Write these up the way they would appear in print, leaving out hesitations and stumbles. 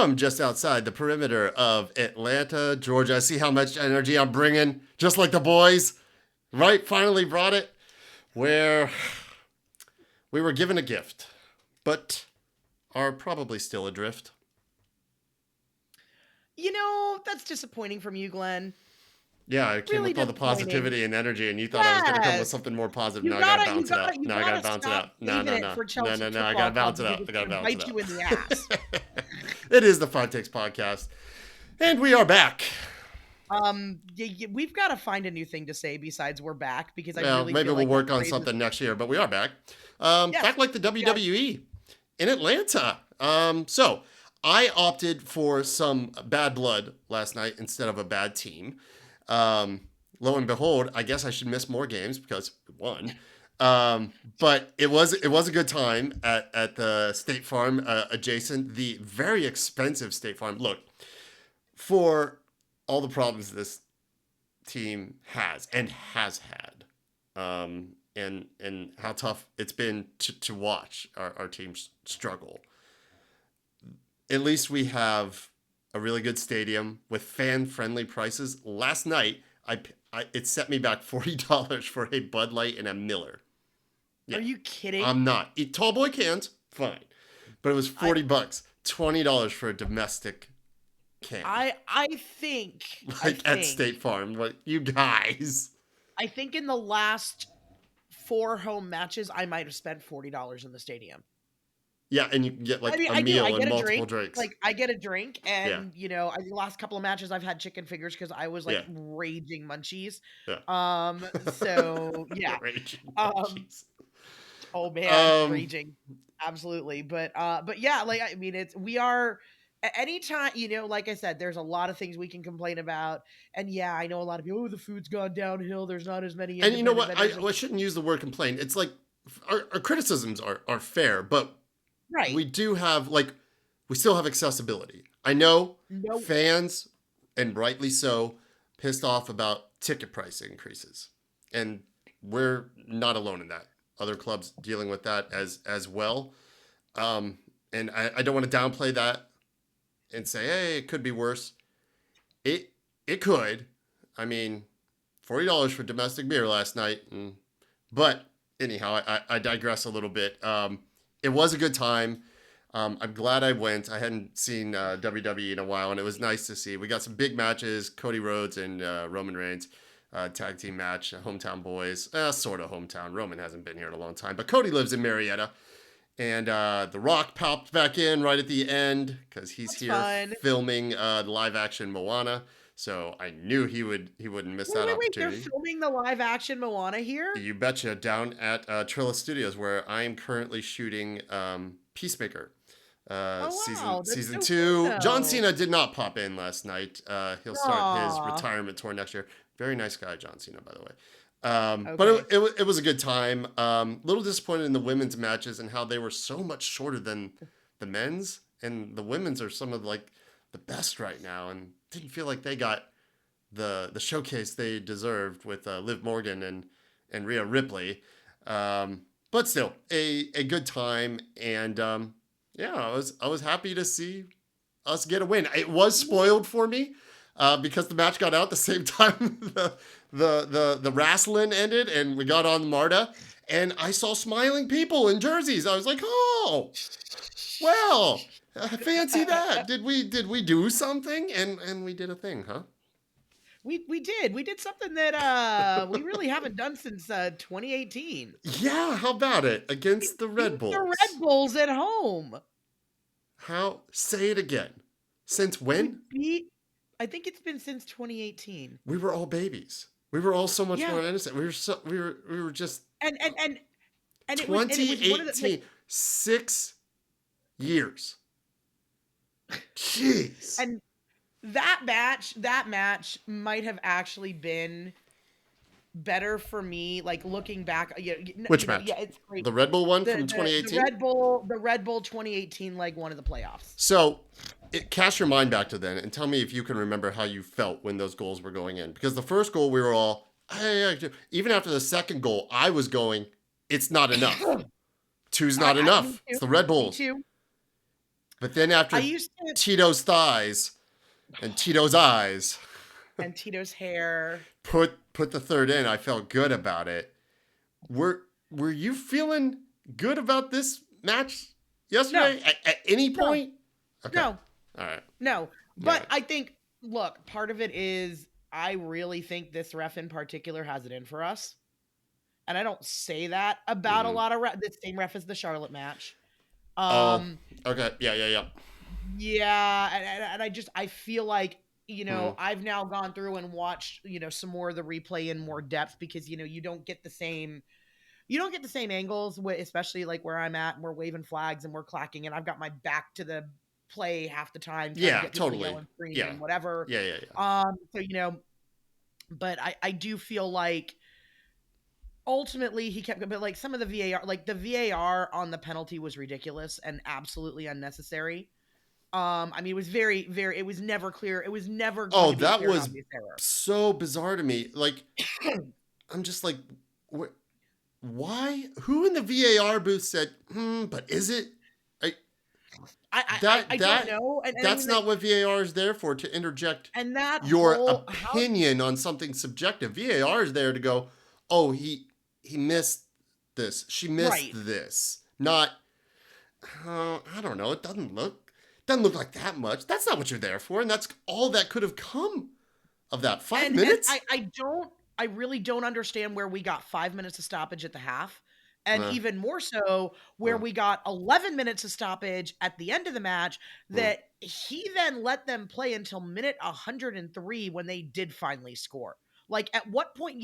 from just outside the perimeter of Atlanta, Georgia. See how much energy I'm bringing, just like the boys, right? Finally brought it, where we were given a gift, but are probably still adrift. That's disappointing from you, Glenn. Yeah, I came Really with all the disappointing. positivity and energy, and you thought I was going to come with Yes. something more positive. You Now I got to gotta, you bounce it gotta, out. you Now I got to gotta bounce it stop out. No, saving no, it no. for No, Chelsea no, no. I got Football to Club bounce it because out. it's I got to gonna bounce it bite out. you in the ass. It is the Five Takes Podcast, and we are back. We've got to find a new thing to say besides "we're back" because I Well, really maybe feel we'll like that work on phrase is something next year, but we are back. yes, Back like the yes. WWE in Atlanta. So I opted for some bad blood last night instead of a bad team. Lo and behold, I guess I should miss more games because we won. But it was a good time at the State Farm adjacent, the very expensive State Farm. Look, for all the problems this team has had, and how tough it's been to watch our teams struggle. At least we have a really good stadium with fan friendly prices. Last night, it set me back $40 for a Bud Light and a Miller. Yeah, Are you kidding? I'm not. Eat tall boy cans, fine, but it was I $40, $20 for a domestic can. I think Like at State Farm, like you guys. I think in the last 4 home matches, I might have spent $40 in the stadium. Yeah, and you can get I like mean, a I do. I meal and get a multiple drink. drinks. Like I get a drink, Yeah, and the last couple of matches I've had chicken fingers because I was like yeah, raging munchies. yeah. So yeah. Raging Um, monkeys. oh man, Um, raging, absolutely. But yeah, like I mean, we are. Anytime, like I said, there's a lot of things we can complain about, and yeah, I know a lot of people. Oh, the food's gone downhill. There's not as many and you know independent what? I, vendors. I shouldn't use the word complain. It's like our criticisms are fair, but Right? we do have we still have accessibility. I know No, fans, and rightly so, pissed off about ticket price increases, and we're not alone in that. Other clubs dealing with that as well. And I don't want to downplay that and say, hey, it could be worse. It could. I mean, $40 for domestic beer last night. But anyhow, I digress a little bit. It was a good time. I'm glad I went. I hadn't seen WWE in a while, and it was nice to see. We got some big matches: Cody Rhodes and Roman Reigns, tag team match, hometown boys, sort of hometown. Roman hasn't been here in a long time, but Cody lives in Marietta, and The Rock popped back in right at the end because he's that's here fun. filming the live action Moana. So I knew he wouldn't miss that Wait. They're opportunity. filming the live action Moana here. You betcha, down at Trilla Studios, where I am currently shooting Peacemaker. Oh wow, that's Season so fun two. John though. Cena did not pop in last night. He'll start his Aw. retirement tour next year. Very nice guy, John Cena, by the way. But Okay. it was a good time. Little disappointed in the women's matches and how they were so much shorter than the men's, and the women's are some of the best right now, and didn't feel like they got the showcase they deserved with Liv Morgan and Rhea Ripley. But still, a good time, and yeah, I was happy to see us get a win. It was spoiled for me because the match got out at the same time the wrestling ended, and we got on Marta, and I saw smiling people in jerseys. I was like, oh, well, fancy that. Did we do something? And we did a thing, huh? We did something that we really haven't done since 2018. Yeah, how about it? We Against the Red beat the Bulls. Red Bulls at home. How? Say it again. Since We when? beat. I think it's been since 2018. We were all babies. We were all so much Yeah, more innocent. We were just and it was one of the 2018. 6 years. Jeez. and that match might have actually been better for me. Like looking back, Which match? yeah, it's great. The Red Bull one The from the 2018? the Red Bull 2018 leg one of the playoffs. So, cast your mind back to then and tell me if you can remember how you felt when those goals were going in. Because the first goal, we were all, hey, even after the second goal, I was going, it's not enough. Two's not Me enough. too. It's the Red Me Bulls. too. But then I after used to Tito's thighs and Tito's eyes and Tito's hair. put the third in, I felt good about it. Were you feeling good about this match No, yesterday at any no, point? Okay. no, All right. no. All But right. I think, look, part of it is I really think this ref in particular has it in for us. And I don't say that about a Mm-hmm. lot of the same ref as the Charlotte match. Oh, Um, okay. Yeah, yeah, yeah. yeah, and I feel like, Mm, I've now gone through and watched, some more of the replay in more depth because, you don't get the same angles, especially like where I'm at and we're waving flags and we're clacking and I've got my back to the play half the time trying to yeah, get people to yell totally. and scream Yeah. and whatever. Yeah, yeah, yeah. So, but I do feel like ultimately he kept, but like some of the VAR, like the VAR on the penalty was ridiculous and absolutely unnecessary. I mean, it was very, very, it was never clear. It was never going Oh, to be a that clear and was obvious error. so bizarre to me. Like, I'm just like, why? Who in the VAR booth said, but is it? I, I don't know. And I that's mean, not what VAR is there for, to interject and that your whole, how, opinion on something subjective. VAR is there to go, oh, he missed this. She missed right. this. Not, I don't know. It doesn't look like that much. That's not what you're there for, and that's all that could have come of that. Five And minutes? I really don't understand where we got 5 minutes of stoppage at the half. And Uh, even more so, where uh, we got 11 minutes of stoppage at the end of the match, uh, that he then let them play until minute 103 when they did finally score. Like at what point,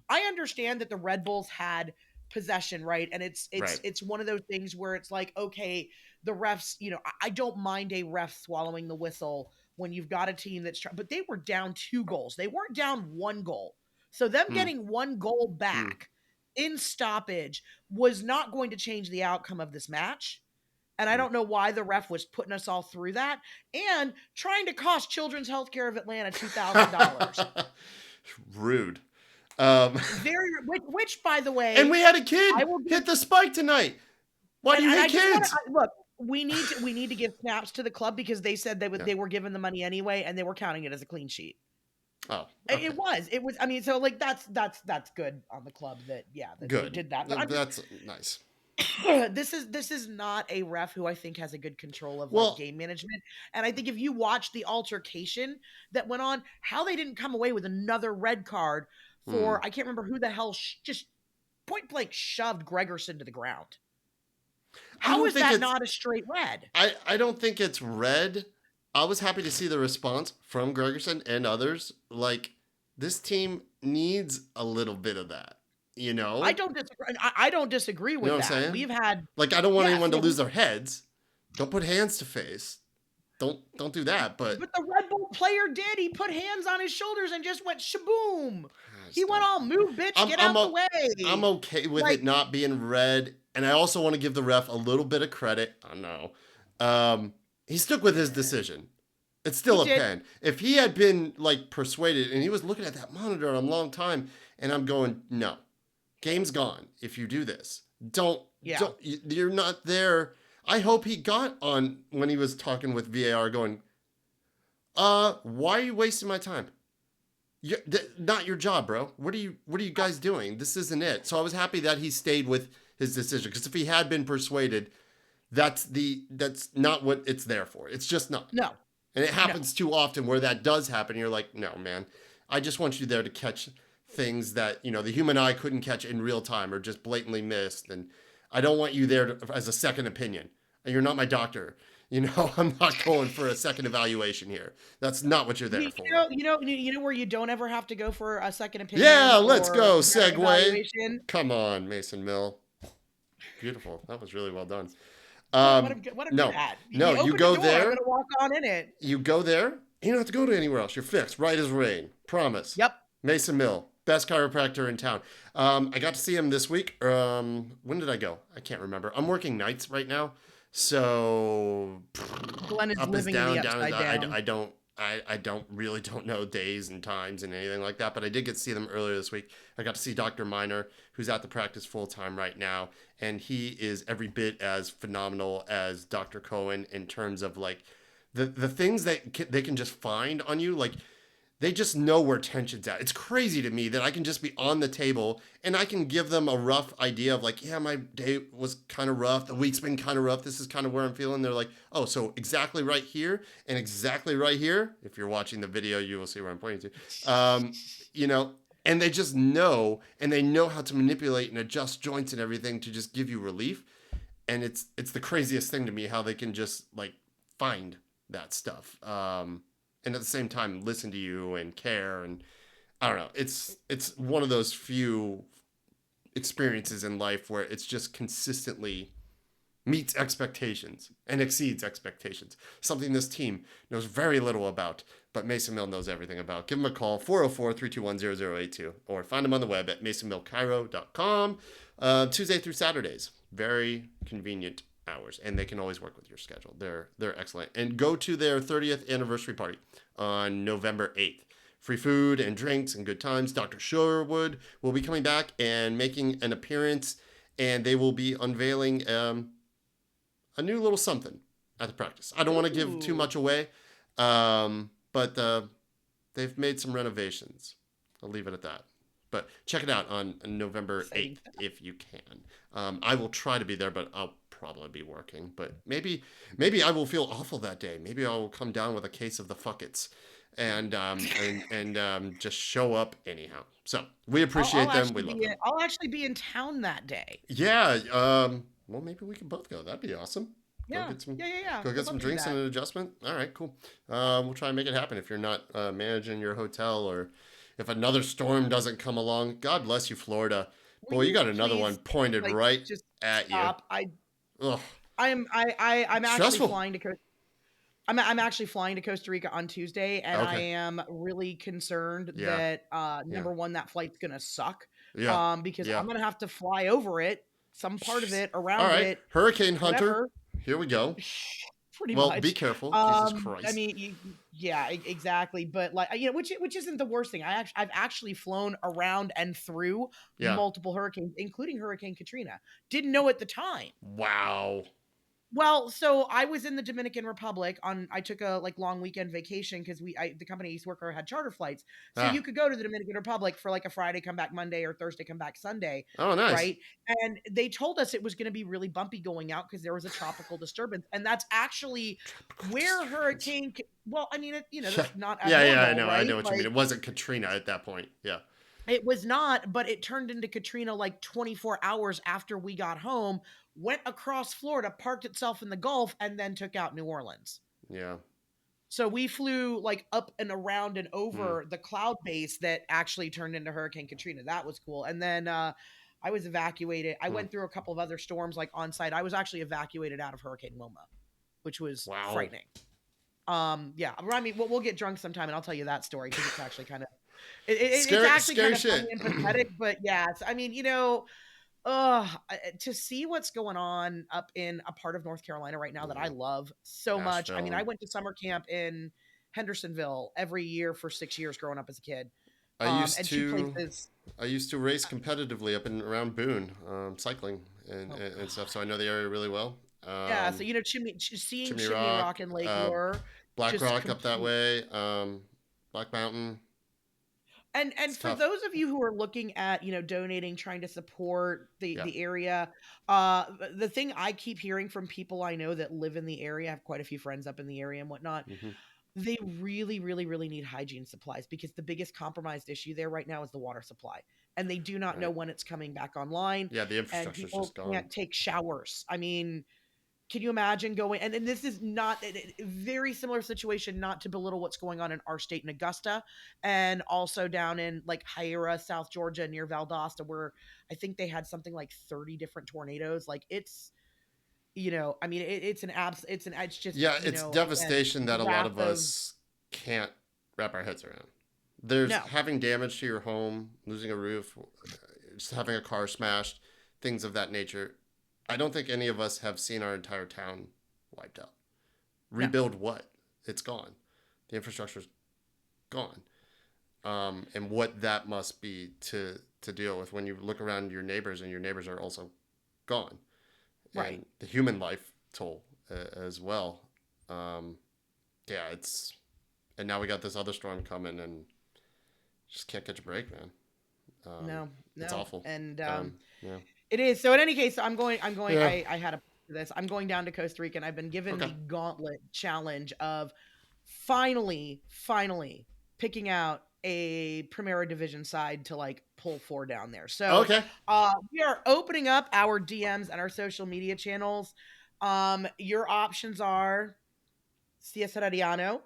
I understand that the Red Bulls had possession, right? And right. it's one of those things where it's like, okay, the refs, I don't mind a ref swallowing the whistle when you've got a team that's but they were down 2 goals. They weren't down 1 goal. So them Mm, getting 1 goal mm, back in stoppage was not going to change the outcome of this match. And I mm. don't know why the ref was putting us all through that and trying to cost Children's Healthcare of Atlanta $2,000. Rude. Um, Very, which by the and way, we had a I kid will give, hit the spike tonight. Why do you and hate I just want kids? to look. We need to give snaps to the club because they said Yeah. they were given the money anyway and they were counting it as a clean sheet. Oh, It okay. was. It was. I mean, so like that's good on the club that that they Good. did that. But I'm just That's nice. this is not a ref who I think has a good control of like Well, game management. And I think if you watch the altercation that went on, how they didn't come away with another red card hmm, for I can't remember who the hell just point blank shoved Gregerson to the ground. I How don't is think that it's not a straight red? I don't think it's red. I was happy to see the response from Gregerson and others. Like, this team needs a little bit of that. You I know? don't disagree. I don't disagree You know with what I'm that. saying? We've had Like, I don't want yes, anyone to yeah, lose their heads. Don't put hands to face. Don't do that. But but the Red Bull player did. He put hands on his shoulders and just went shaboom. I He just went don't. all move, bitch, I'm get I'm out the o- I'm way. okay with Like it not being red, and I also want to give the ref a little bit of credit. I know. He stuck with his decision. It's he still a did. pen. If he had been like persuaded, and he was looking at that monitor a long time, and I'm going, no, game's gone. If you do this, don't Yeah. don't you're not there. I hope he got on when he was talking with VAR, going, why are you wasting my time? Not your job, bro. What are you guys doing? This isn't it. So I was happy that he stayed with his decision, because if he had been persuaded, that's not what it's there for. It's just not. No. And it No. happens too often where that does happen. You're like, no, man, I just want you there to catch things that, the human eye couldn't catch in real time or just blatantly missed. And I don't want you there as a second opinion. And you're not my doctor. I'm not going for a second evaluation here. That's not what you're there You, for. where you don't ever have to go for a second Yeah, opinion let's or go. Segue. evaluation. Come on, Mason Mill. Beautiful. That was really well done. What a good No, ad. no, You you open the go door, I'm there. gonna walk on in it. You go there. You don't have to go to anywhere else. You're fixed, right as rain. Promise. Yep. Mason Mill, best chiropractor in town. I got to see him this week. When did I go? I can't remember. I'm working nights right now, so Glenn is up is living in the down, down is upside I, down. I don't I don't know days and times and anything like that, but I did get to see them earlier this week. I got to see Dr. Miner, who's at the practice full time right now, and he is every bit as phenomenal as Dr. Cohen in terms of like the things that they can just find on you. Like they just know where tension's at. It's crazy to me that I can just be on the table and I can give them a rough idea of like, yeah, my day was kind of rough. The week's been kind of rough. This is kind of where I'm feeling. They're like, oh, so exactly right here and exactly right here. If you're watching the video, you will see where I'm pointing to. You know, and they just know, and they know how to manipulate and adjust joints and everything to just give you relief. And it's the craziest thing to me how they can just like find that stuff. And at the same time listen to you and care, and I don't know, it's one of those few experiences in life where it's just consistently meets expectations and exceeds expectations, something this team knows very little about but Mason Mill knows everything about. Give them a call, 404-321-0082, or find them on the web at masonmillcairo.com. Tuesday through Saturdays, very convenient hours, and they can always work with your schedule. They're excellent. And go to their 30th anniversary party on November 8th. Free food and drinks and good times. Dr. Sherwood will be coming back and making an appearance, and they will be unveiling a new little something at the practice. I don't want to give too much away, but they've made some renovations. I'll leave it at that. But check it out on November 8th if you can. I will try to be there, but I'll probably be working. But maybe I will feel awful that day. Maybe I will come down with a case of the fuckets and just show up anyhow. So we appreciate them. We love them. I'll actually be in town that day. Yeah. Well, maybe we can both go. That'd be awesome. Yeah. Go get some drinks and an adjustment. All right, cool. We'll try and make it happen. If you're not managing your hotel, or if another storm doesn't come along, God bless you, Florida. Boy, you got another one pointed right at stop. you. I'm actually flying to Costa. I'm actually flying to Costa Rica on Tuesday, and I am really concerned that number one, that flight's gonna suck. Because I'm gonna have to fly over it, some part of it, around it. Hurricane Hunter. Whatever. Here we go. Pretty much. Well, be careful. Jesus Christ. I mean, exactly. But like, which isn't the worst thing. I've actually flown around and through multiple hurricanes, including Hurricane Katrina. Didn't know at the time. Wow. Well, so I was in the Dominican Republic I took a long weekend vacation because the company I used to work for had charter flights. So you could go to the Dominican Republic for like a Friday, come back Monday, or Thursday, come back Sunday. Oh, nice. Right. And they told us it was going to be really bumpy going out because there was a tropical disturbance. And that's actually where hurricane, well, I mean, that's not abnormal, I know. right? I know what you mean. It wasn't Katrina at that point. Yeah. It was not, but it turned into Katrina like 24 hours after we got home, went across Florida, parked itself in the Gulf, and then took out New Orleans. Yeah. So we flew like up and around and over the cloud base that actually turned into Hurricane Katrina. That was cool. And then I was evacuated. I went through a couple of other storms like on site. I was actually evacuated out of Hurricane Wilma, which was frightening. Yeah. I mean, we'll get drunk sometime and I'll tell you that story because it's actually kind of it's actually kind of funny and pathetic, but yeah, I mean, to see what's going on up in a part of North Carolina right now that I love so much. I mean, I went to summer camp in Hendersonville every year for 6 years growing up as a kid. I used to race competitively up and around Boone, cycling and stuff, so I know the area really well. So seeing Chimney Rock and Lake Lure, Black Rock up that way, Black Mountain. And for those of you who are looking at, donating, trying to support the area, the thing I keep hearing from people I know that live in the area, I have quite a few friends up in the area and whatnot, they really, really, really need hygiene supplies because the biggest compromised issue there right now is the water supply. And they do not know when it's coming back online. Yeah, the infrastructure's just gone. And people can't take showers. I mean, can you imagine going, and this is not a very similar situation, not to belittle what's going on in our state in Augusta and also down in like Hira, South Georgia near Valdosta, where I think they had something like 30 different tornadoes. Like it's, I mean, it's devastation that a lot of us can't wrap our heads around. There's having damage to your home, losing a roof, just having a car smashed, things of that nature. I don't think any of us have seen our entire town wiped out. Rebuild what? It's gone. The infrastructure's gone. And what that must be to deal with when you look around your neighbors and your neighbors are also gone, Right. and the human life toll as well. Um, yeah, it's and now we got this other storm coming and just can't catch a break, man. Um, No, it's no. awful. And Yeah. it is. So in any case, Yeah. I had a this. I'm going down to Costa Rica and I've been given Okay. the gauntlet challenge of finally picking out a Primera Division side to like pull for down there. So Okay. we are opening up our DMs and our social media channels. Your options are Cesar Ariano,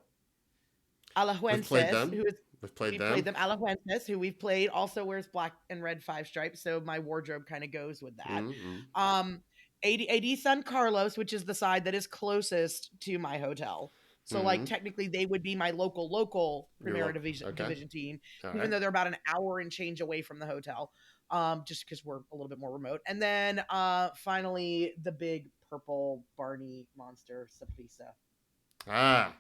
We've played Alajuelenses, them. who is We've played we've played them. them. Alajuelenses, who we've played, also wears black and red five stripes, so my wardrobe kind of goes with that. Mm-hmm. Um, AD San Carlos, which is the side that is closest to my hotel. So, like, Mm-hmm. technically, they would be my local Your Primera local. Division, Okay. Division team, All even right. though they're about an hour and change away from the hotel, just because we're a little bit more remote. And then finally, the big purple Barney monster, Saprissa. Ah.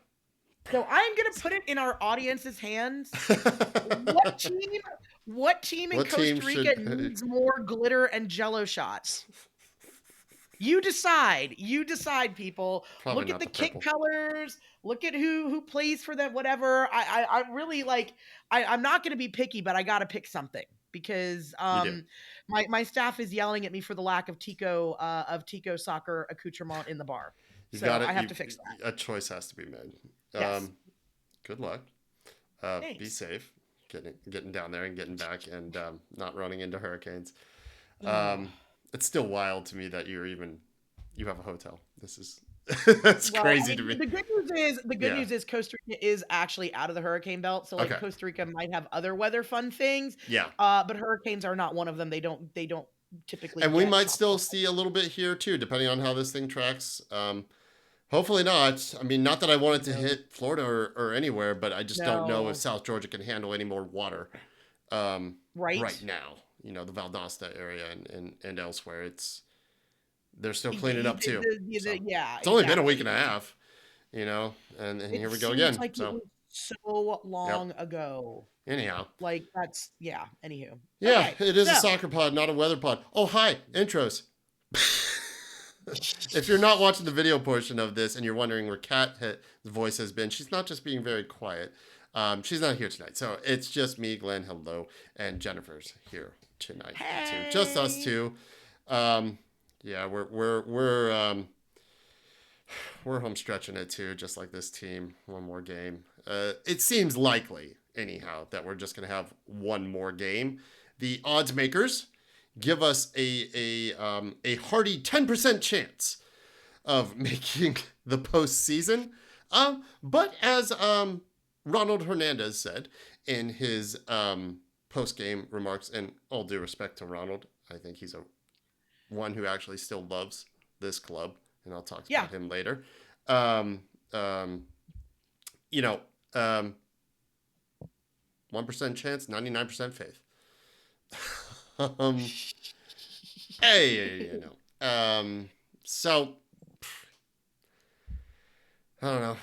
So I'm gonna put it in our audience's hands. What team? What team in What team Costa Rica should pay? needs more glitter and Jello shots? You decide. You decide, people. Probably Look at not the the kit purple. colors. Look at who plays for them. Whatever. I'm really like. I'm not gonna be picky, but I gotta pick something because You do. my staff is yelling at me for the lack of Tico soccer accoutrement in the bar. You So got I it. have You to fix that. a choice has to be made. Yes. Good luck. Be Thanks. safe. Getting down there and getting back and not running into hurricanes. Ugh. It's still wild to me that you have a hotel. This is that's Well, I crazy to mean, me. the good Yeah. news is Costa Rica is actually out of the hurricane belt. So like Okay. Costa Rica might have other weather fun things, Yeah. but hurricanes are not one of them. They don't typically And we get might still tropical. see a little bit here too, depending on how this thing tracks. Hopefully not. I mean, not that I want it to No, hit Florida or anywhere, but I just don't know if no, South Georgia can handle any more water right right? now. The Valdosta area and elsewhere. They're still Y- cleaning y- up too. So Yeah, it's only been a week and a exactly. half, and It here we go seems again. like it So was so yep. long ago. Anyhow, Like that's yeah. Anywho, yeah, okay, it is a so soccer pod, not a weather pod. Oh, hi, intros. If you're not watching the video portion of this and you're wondering where Kat's voice has been, she's not just being very quiet. She's not here tonight, so it's just me, Glenn. Hello, and Jennifer's here tonight too. Just us hey, two. Yeah, we're home stretching it too, just like this team. One more game. It seems likely, anyhow, that we're just gonna have one more game. The odds makers give us a hearty 10% chance of making the postseason. But as Ronald Hernandez said in his post game remarks, and all due respect to Ronald, I think he's a one who actually still loves this club, and I'll talk yeah. about him later. Um, um, you know, um, 1% chance, 99% faith. um, hey, so I don't know.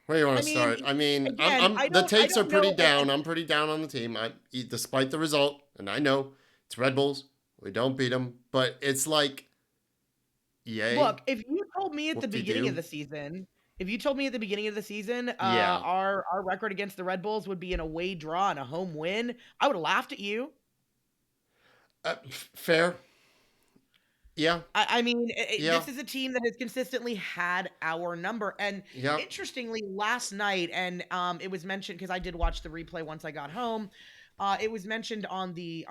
Where do you want I to mean, start? I mean, again, the I takes are don't pretty know. down. I'm pretty down on the team. Despite the result, and I know it's Red Bulls. We don't beat them, but it's like, yay, Look, if you told me at the whoop de beginning of doo. the season, if you told me at the beginning of the season, Yeah, our record against the Red Bulls would be an away draw and a home win, I would have laughed at you. fair. Yeah, I mean, yeah, this is a team that has consistently had our number. And yeah. interestingly, last night, and it was mentioned because I did watch the replay once I got home. It was mentioned on the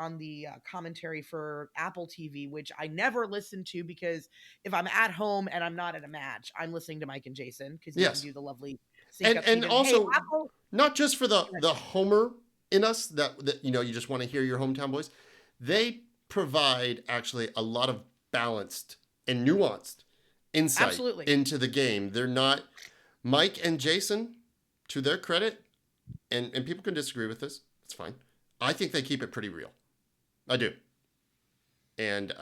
commentary for Apple TV, which I never listened to because if I'm at home and I'm not at a match, I'm listening to Mike and Jason because you can Yes, do the lovely sync and up feed. and And hey, also Apple, not just for the homer in us that you just want to hear your hometown voice. They provide actually a lot of balanced and nuanced insight absolutely. into the game. They're not Mike and Jason, to their credit, and people can disagree with this. It's fine. I think they keep it pretty real. I do. And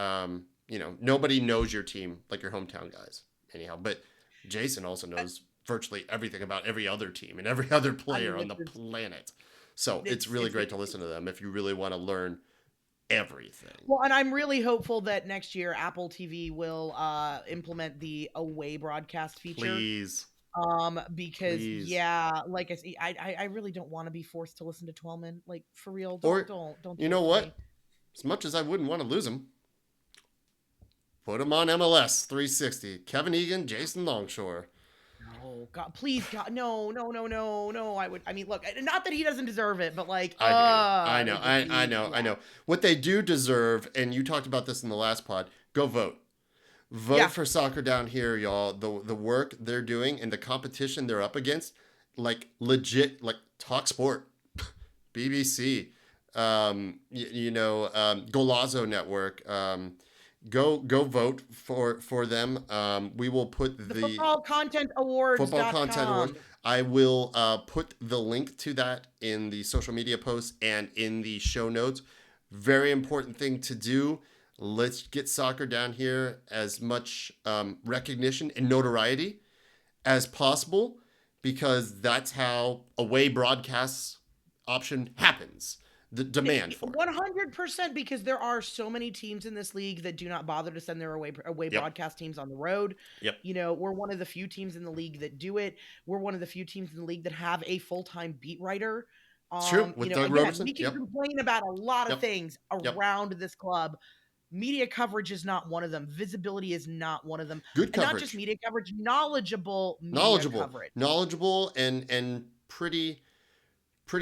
nobody knows your team like your hometown guys. Anyhow, but Jason also knows virtually everything about every other team and every other I player mean, on this the is planet. So it's really it's great to listen to them if you really want to learn everything. well, and I'm really hopeful that next year Apple TV will implement the away broadcast feature. Please, Because please. yeah, like I say, I really don't want to be forced to listen to Twelman. Like for real, Or, don't you do know it to me. what? As much as I wouldn't want to lose them, put them on MLS 360. Kevin Egan, Jason Longshore. No, God, please, God, no, no, no, no, no. I mean, look, not that he doesn't deserve it, but like, I hear you. I know. it just I needs, know. yeah, I know. What they do deserve, and you talked about this in the last pod, go vote. Vote yeah. for soccer down here, y'all. The work they're doing and the competition they're up against, like legit, like talk sport, BBC, Golazo Network. Go vote for them. We will put The the Football Content Awards. footballcontentawards.com. I will put the link to that in the social media posts and in the show notes. Very important thing to do. Let's get soccer down here as much recognition and notoriety as possible because that's how away broadcasts option happens. The demand for it. 100% because there are so many teams in this league that do not bother to send their away Yep. broadcast teams on the road. Yep. You know, we're one of the few teams in the league that do it. We're one of the few teams in the league that have a full-time beat writer. It's true with Doug Again, Roberson. we can Yep. complain about a lot of Yep. things Yep. around this club. Media coverage is not one of them. Visibility is not one of them. Good And not just coverage. media coverage, knowledgeable media Knowledgeable. coverage. Knowledgeable and pretty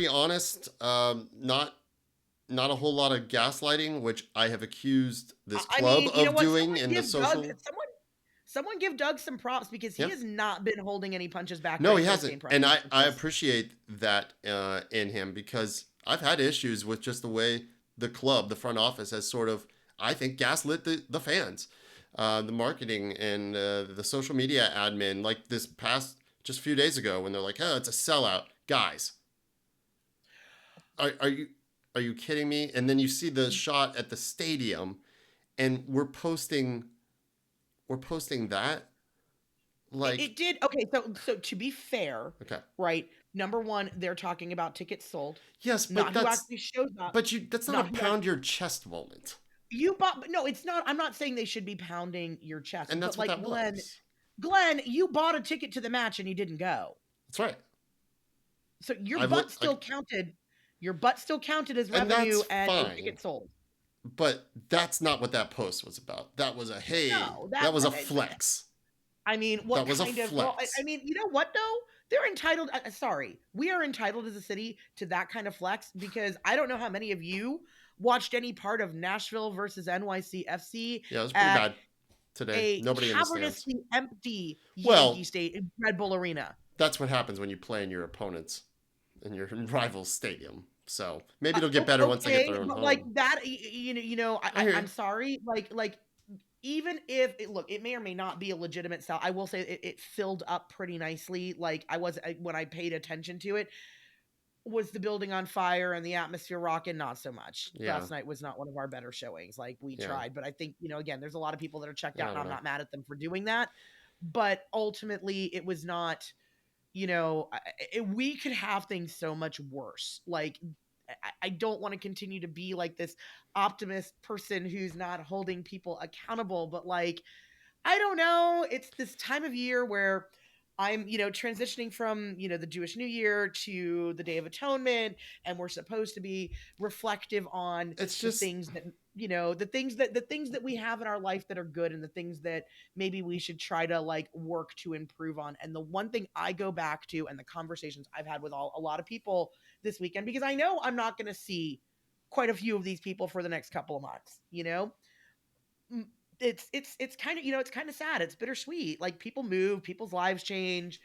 honest. Not a whole lot of gaslighting, which I have accused this I club mean, you know of what? doing in the social. Someone give Doug some props because he Yeah. has not been holding any punches back No, during he hasn't, post-game press and I conferences. appreciate that in him because I've had issues with just the way the club, the front office, has sort of, I think, gaslit the fans, the marketing and the social media admin. Like this past just a few days ago, when they're like, "Oh, it's a sellout," guys. Are you kidding me? And then you see the shot at the stadium, and we're posting that like It did okay. So to be fair, okay. right? Number one, they're talking about tickets sold, Yes, but not who actually shows up, that's not a not who pound your chest moment. you bought. But no, it's not. I'm not saying they should be pounding your chest, And but that's what that like was. Glenn, you bought a ticket to the match and you didn't go, That's right. so your I butt look still like counted. Your butt still counted as and revenue that's and a fine. ticket sold. But that's not what that post was about. That was a hey, No, that was a flex. I mean, what That was a kind of well, flex. I mean, you know what though? They're entitled sorry. We are entitled as a city to that kind of flex because I don't know how many of you watched any part of Nashville versus NYCFC Yeah, it was pretty at bad today. a Nobody in the stands. cavernously empty Yankee Well, State Red Bull Arena. that's what happens when you play in your opponents in your rival's stadium. So maybe it'll get better once they get Okay, their own but like home. that, I hear I'm you. sorry, like even if look, it may or may not be a legitimate sell. I will say it filled up pretty nicely. Like when I paid attention to it, was the building on fire and the atmosphere rocking? Not so much. Yeah. Last night was not one of our better showings. Like we Yeah. tried, but I think again, there's a lot of people that are checked Yeah, out, I and don't I'm know. not mad at them for doing that. But ultimately, it was not. We could have things so much worse. Like I don't want to continue to be like this optimist person who's not holding people accountable, but like I don't know. It's this time of year where I'm, transitioning from, the Jewish New Year to the Day of Atonement, and we're supposed to be reflective on It's the just things that, the things that we have in our life that are good and the things that maybe we should try to like work to improve on. And the one thing I go back to and the conversations I've had with a lot of people this weekend, because I know I'm not going to see quite a few of these people for the next couple of months, mm, it's kind of it's kind of sad, it's bittersweet, like people move, people's lives change,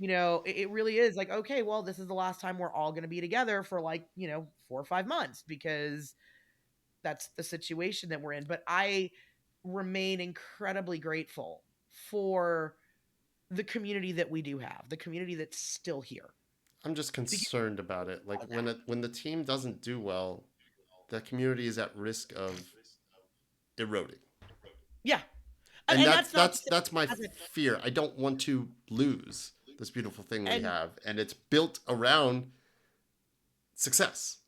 it really is like, okay, well, this is the last time we're all going to be together for like 4 or 5 months because that's the situation that we're in. But I remain incredibly grateful for the community that we do have, the community that's still here, I'm just because concerned about it. Like of that. when the team doesn't do well, the community is at risk of eroding. Yeah, And and that's that's not to that's say that's my it hasn't. fear. I don't want to lose. this beautiful thing we And have, and it's built around success.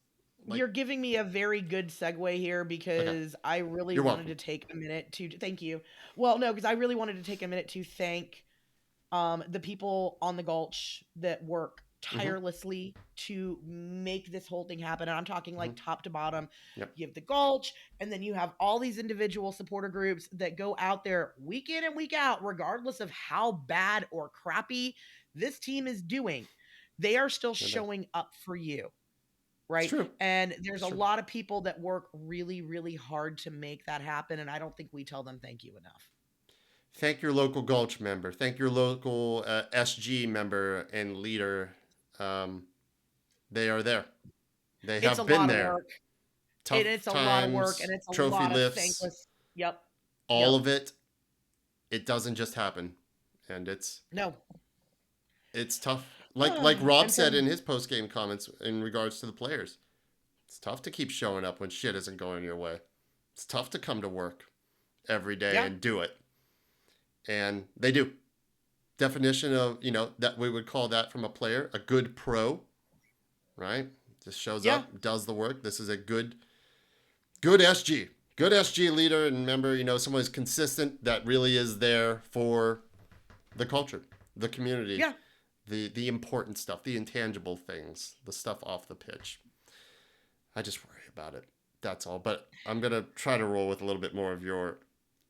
Like, you're giving me a very good segue here okay, because I really you're wanted welcome. to take a minute to thank you. Well, no, because I really wanted to take a minute to thank the people on the Gulch that work Mm-hmm, tirelessly to make this whole thing happen. And I'm talking mm-hmm. like top to bottom. Yep, You have the Gulch, and then you have all these individual supporter groups that go out there week in and week out, regardless of how bad or crappy this team is doing. They are still they're there. showing up for you, It's right? true. And there's It's a true. lot of people that work really, really hard to make that happen. And I don't think we tell them thank you enough. Thank your local Gulch member. Thank your local SG member and leader. Um, they are there. They It's a have been lot of there. work. Tough It's a lot of work, times, and it's a trophy lot of lifts, thankless. Yep. all Yep. of it. It doesn't just happen, and No. it's tough. Like Rob And said from in his post game comments in regards to the players, it's tough to keep showing up when shit isn't going your way. It's tough to come to work every day yeah, and do it, and they do. Definition of that we would call that from a player a good pro, right? Just shows yeah, up, does the work. This is a good SG. Good SG leader and member, someone who's consistent that really is there for the culture, the community, yeah. the important stuff, the intangible things, the stuff off the pitch. I just worry about it. That's all. But I'm gonna try to roll with a little bit more of your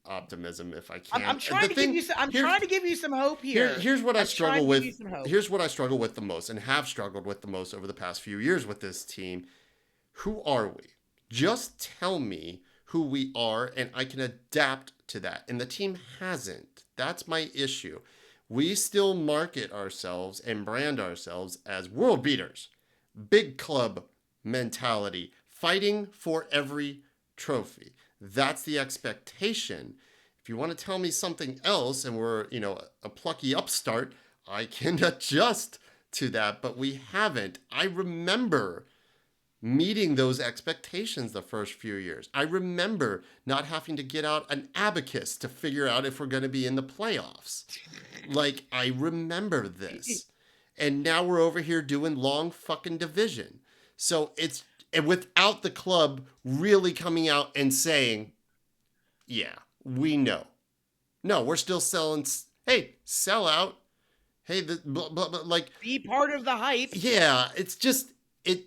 optimism if I I'm can. trying The to give thing you some. I'm here's trying to give you some hope here here. here's what I I'm trying struggle to give you with. some hope. Here's what I struggle with the most and have struggled with the most over the past few years with this team. Who are we? Just tell me who we are and I can adapt to that. And the team hasn't. That's my issue. We still market ourselves and brand ourselves as world beaters, big club mentality, fighting for every trophy. That's the expectation. If you want to tell me something else and we're, a plucky upstart, I can adjust to that, but we haven't. I remember meeting those expectations the first few years. I remember not having to get out an abacus to figure out if we're going to be in the playoffs. Like, I remember this. And now we're over here doing long fucking division. So it's and without the club really coming out and saying, yeah, we know. No, we're still selling. Hey, sell out. Hey, the blah, blah, blah, like, Be part of the hype. yeah, it's just, it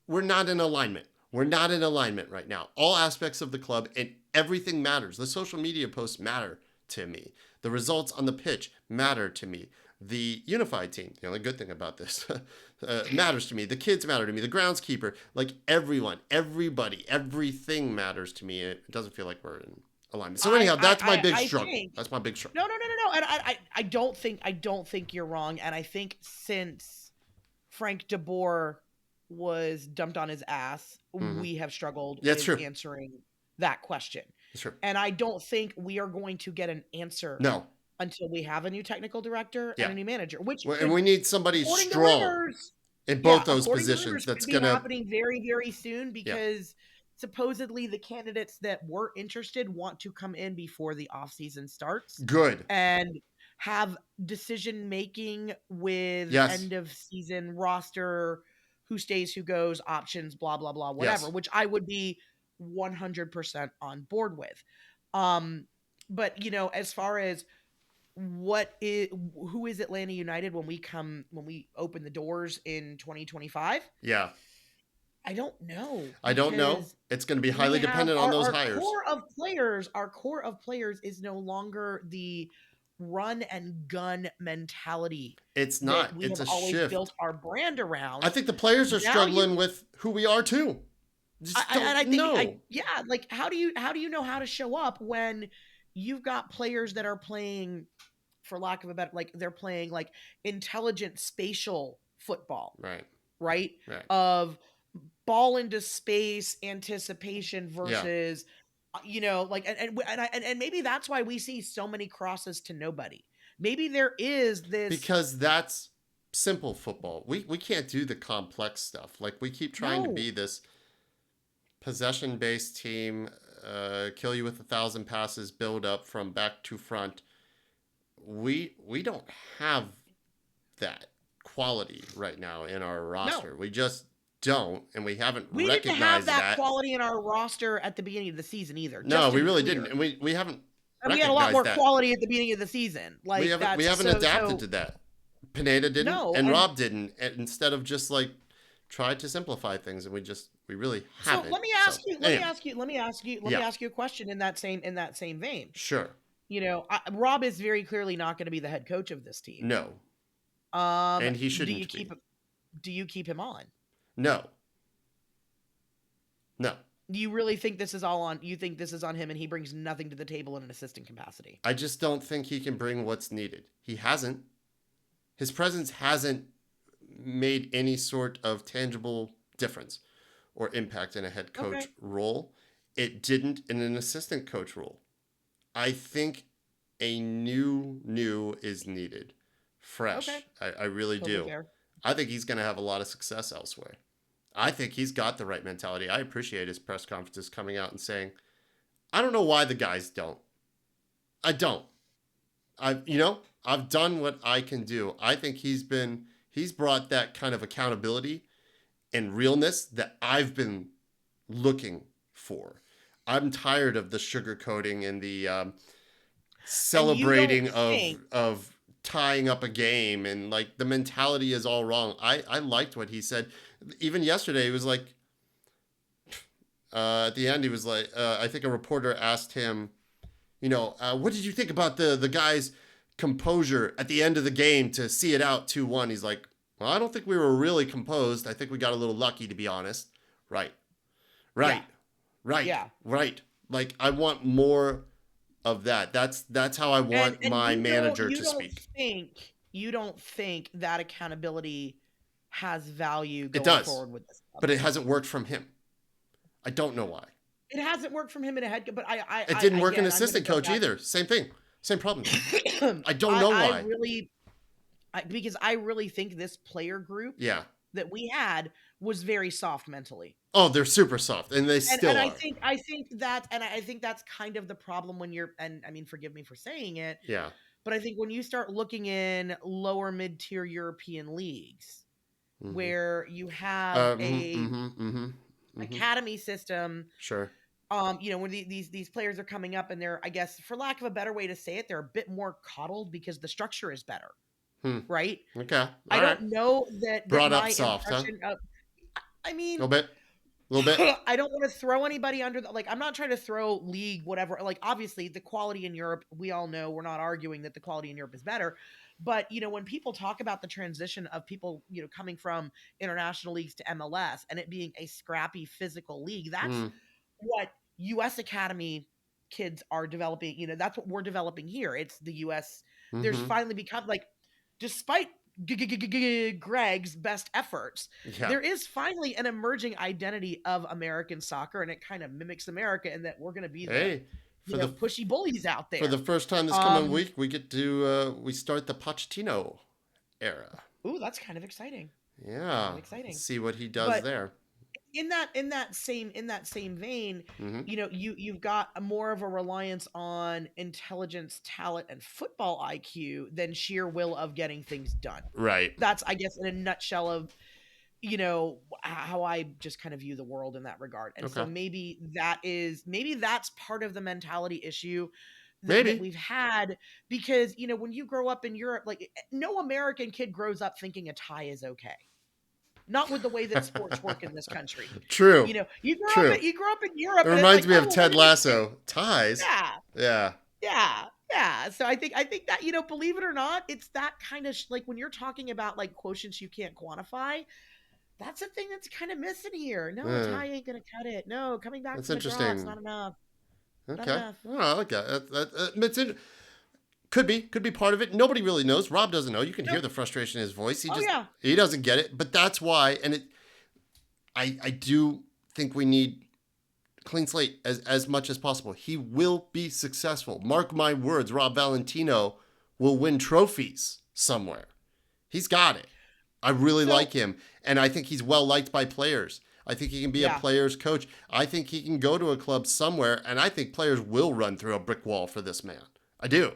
we're not in alignment. We're not in alignment right now. All aspects of the club and everything matters. The social media posts matter to me. The results on the pitch matter to me. The unified team, the only good thing about this, matters to me. The kids matter to me. The groundskeeper, like everyone, everybody, everything matters to me. It doesn't feel like we're in alignment. So anyhow, that's my big I struggle. think That's my big struggle. no, no, no, no, no. And I don't think you're wrong. And I think since Frank DeBoer was dumped on his ass, Mm-hmm. we have struggled Yeah, it's with true. answering that question. It's true. And I don't think we are going to get an answer No. until we have a new technical director and Yeah. a new manager, which And could, we need somebody according to strong rumors, in yeah, both those according to positions rumors, that's could be gonna. happening very, very soon Yeah. because supposedly the candidates that were interested want to come in before the offseason starts Good. and have decision making with Yes. end of season roster, who stays, who goes, options, blah, blah, blah, whatever, Yes. which I would be 100% on board with. Um, but as far as who is Atlanta United when we open the doors in 2025? Yeah. I don't know I don't know. because It's going to be we highly have dependent on those our hires. our core of players is no longer the run and gun mentality It's that not. we It's have a always shift. built our brand I around. think the players are Now struggling with who we are too. Just and don't I think know. yeah, like how do you know how to show up when you've got players that are playing, for lack of a better, like they're playing like intelligent spatial football, Right. right? Right. Of ball into space anticipation Yeah. versus like and maybe that's why we see so many crosses to nobody. Maybe there is this. Because that's simple football. We can't do the complex stuff. Like we keep trying to No, be this possession based team, kill you with 1,000 passes, build up from back to front. We don't have that quality right now in our No. roster. We just don't, and we haven't We didn't have recognized that that. quality in our roster at the beginning of the season either. No, Just to we be really clear, didn't, and we haven't and we had a lot more recognized that. quality at the beginning of the season. We Like haven't that's adapted so. to that. Pineda didn't, No, and and Rob didn't. And instead of just like try to simplify things, and we really so haven't. let me So ask you, let me anyway, ask you, let me ask you, let me yeah, ask you a question in that same vein. sure, Rob is very clearly not going to be the head coach of this team. no, and he Do you shouldn't keep be. do you keep him on? No, no. Do you really think this is all on? You think this is on him, and he brings nothing to the table in an assistant capacity? I just don't think he can bring what's needed. He hasn't. His presence hasn't made any sort of tangible difference or impact in a head Okay, coach role. It didn't in an assistant coach role. I think a new is needed. okay, Fresh. I really totally do. fair. I think he's going to have a lot of success elsewhere. I think he's got the right mentality. I appreciate his press conferences coming out and saying, I don't know why the guys don't. I don't. I've done what I can do. I think he's brought that kind of accountability and realness that I've been looking for. I'm tired of the sugarcoating and the And you don't celebrating think of tying up a game, and like the mentality is all wrong. I liked what he said. Even yesterday, he was like, at the end, he was like, I think a reporter asked him, what did you think about the guy's composure at the end of the game to see it out 2-1? He's like, well, I don't think we were really composed. I think we got a little lucky, to be honest. Right. yeah, Right. Right. yeah. Right. Like, I want more of that. That's how I want And my you don't manager to speak. you don't think that accountability has value It going does, forward with this club? but it hasn't worked from him. I don't know why. It hasn't worked from him in a head, but It didn't work in again, I'm going to assistant go coach back. either. Same thing. Same problem. I don't know I why. really, because I really think this player group Yeah. that we had was very soft mentally. Oh, they're super soft, and they And still are. I think that's kind of the problem when you're, and I mean, forgive me for saying it, Yeah. but I think when you start looking in lower mid-tier European leagues Mm-hmm. where you have a Mm-hmm. academy system, Sure. when these players are coming up and they're, I guess, for lack of a better way to say it, they're a bit more coddled because the structure is better, Hmm. right? Okay. I All right. don't know that Brought up my soft, huh? impression of, I A mean, little bit. A little bit. I don't want to throw anybody under the, like, I'm not trying to throw league, whatever. Like, obviously, the quality in Europe, we all know, we're not arguing that the quality in Europe is better. But, when people talk about the transition of people, coming from international leagues to MLS and it being a scrappy physical league, that's Mm. what US Academy kids are developing. That's what we're developing here. It's the US. There's Mm-hmm. finally become, like, despite Greg's best efforts, Yeah. there is finally an emerging identity of American soccer, and it kind of mimics America in that we're going to be the Hey, for the pushy bullies out for the there. first time this coming Um, week, we get to we start the Pochettino era. ooh, that's kind of exciting. Kind Yeah. of exciting. See what he does But there. in that same vein, Mm-hmm. you've got more of a reliance on intelligence, talent, and football IQ than sheer will of getting things done. Right. That's, I guess, in a nutshell of how I just kind of view the world in that regard. And so Okay. maybe that's part of the mentality issue that Maybe. we've had, because when you grow up in Europe, like, no American kid grows up thinking a tie is okay. Not with the way that sports work in this country. True. True. You grow up in It Europe, and it's like, reminds me oh, of well, we're Ted gonna get, Lasso. Ties. yeah, Yeah. yeah, yeah. So I think that, believe it or not, it's that kind of like when you're talking about like quotients you can't quantify. That's a thing that's kind of missing here. No, a Yeah. tie ain't gonna cut it. No, coming back That's from a draw, it's interesting. not enough. Not Okay. enough. Oh, I like that. Could be part of it. Nobody really knows. Rob doesn't know. You can hear Nope. the frustration in his voice. Oh yeah. He doesn't get it. But that's why. And I do think we need clean slate as much as possible. He will be successful. Mark my words. Rob Valentino will win trophies somewhere. He's got it. I really So like him, and I think he's well liked by players. I think he can be a yeah. player's coach. I think he can go to a club somewhere, and I think players will run through a brick wall for this man. I do.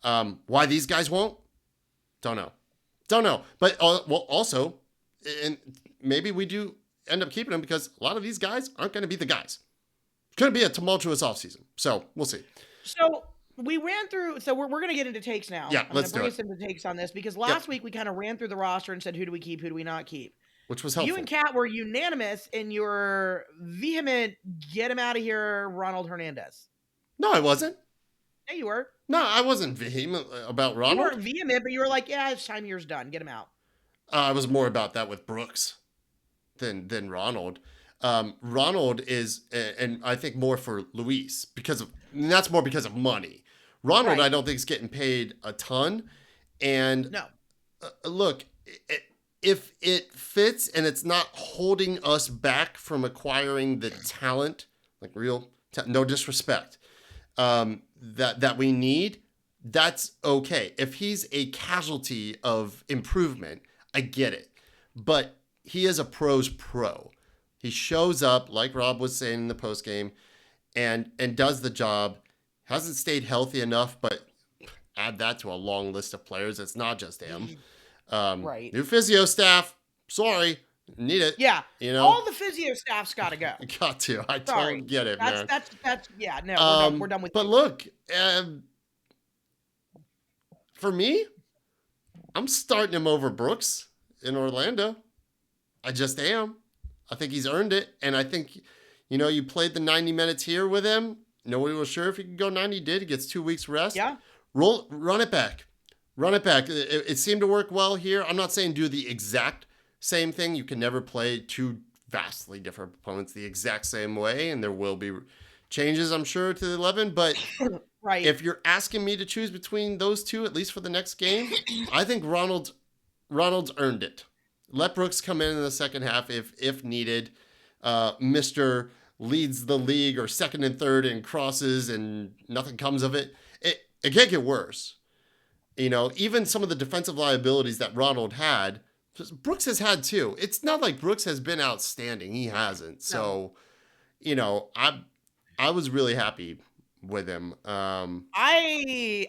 Why these guys won't? Don't know. Don't know, but well, also, and maybe we do end up keeping him because a lot of these guys aren't going to be the guys. It's going to be a tumultuous offseason, so we'll see. So we ran through. So we're going to get into takes now. Yeah, I'm going to let's do bring it. us into takes on this because Yep, last week we kind of ran through the roster and said who do we keep, who do we not keep. which was You and helpful. Kat were unanimous in your vehement get him out of here, Ronald Hernandez. No, I wasn't. Yeah, you were. No, I wasn't vehement about You Ronald. weren't vehement, but you were like, yeah, his time here's done. Get him out. I was more about that with Brooks than Ronald. Ronald is, and I think more for Luis because of, and that's more because of money. Ronald, Right. I don't think is getting paid a ton, and No. look, if it fits and it's not holding us back from acquiring the talent, like no disrespect, that we need, that's okay. If he's a casualty of improvement, I get it. But he is a pro's pro. He shows up, like Rob was saying in the post game, and does the job. Hasn't stayed healthy enough, but add that to a long list of players. It's not just him. Right. New physio staff. Sorry, need it. Yeah. You know, All the physio staff's got to go. got to. I Sorry. don't get it, man. That's yeah, no, we're done with But you. look, for me, I'm starting him over Brooks in Orlando. I just am. I think he's earned it, and I think, you played the 90 minutes here with him. Nobody was sure if he could go 90. He did. He gets 2 weeks rest. Yeah. Run it back. Run it back. It seemed to work well here. I'm not saying do the exact same thing. You can never play two vastly different opponents the exact same way, and there will be changes, I'm sure, to the 11. But Right. if you're asking me to choose between those two, at least for the next game, I think Ronald's earned it. Let Brooks come in the second half if needed. Mr. leads the league or second and third in crosses and nothing comes of it. It can't get worse. Even some of the defensive liabilities that Ronald had, Brooks has had too. It's not like Brooks has been outstanding. He hasn't. So, I was really happy with him. I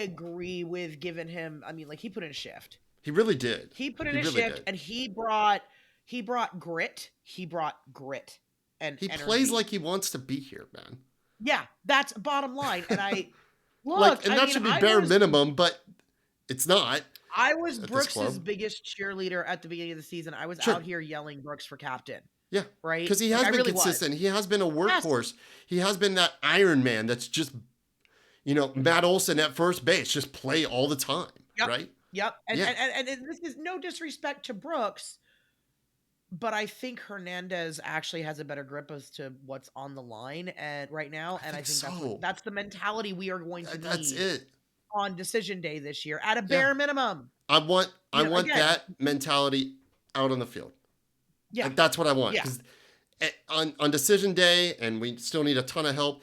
agree with giving him. I mean, like he put in a shift. He really did. He put in a really shift, did. and he brought grit. He brought grit and He energy. plays like he wants to be here, man. Yeah, that's bottom line. And I Look, and that should be bare minimum, but it's not. I was Brooks's biggest cheerleader at the beginning of the season. I was out here yelling Brooks for captain. Yeah. Right? Because he has been really consistent. Was. He has been a workhorse. Yes. He has been that Iron Man that's just, Matt Olson at first base, just play all the time. Yep. Right? Yep. And this is no disrespect to Brooks, but I think Hernandez actually has a better grip as to what's on the line right now. And I think that's the mentality we are going to need on decision day this year at a bare minimum. I want that mentality out on the field. Yeah. That's what I want. Because on decision day, and we still need a ton of help,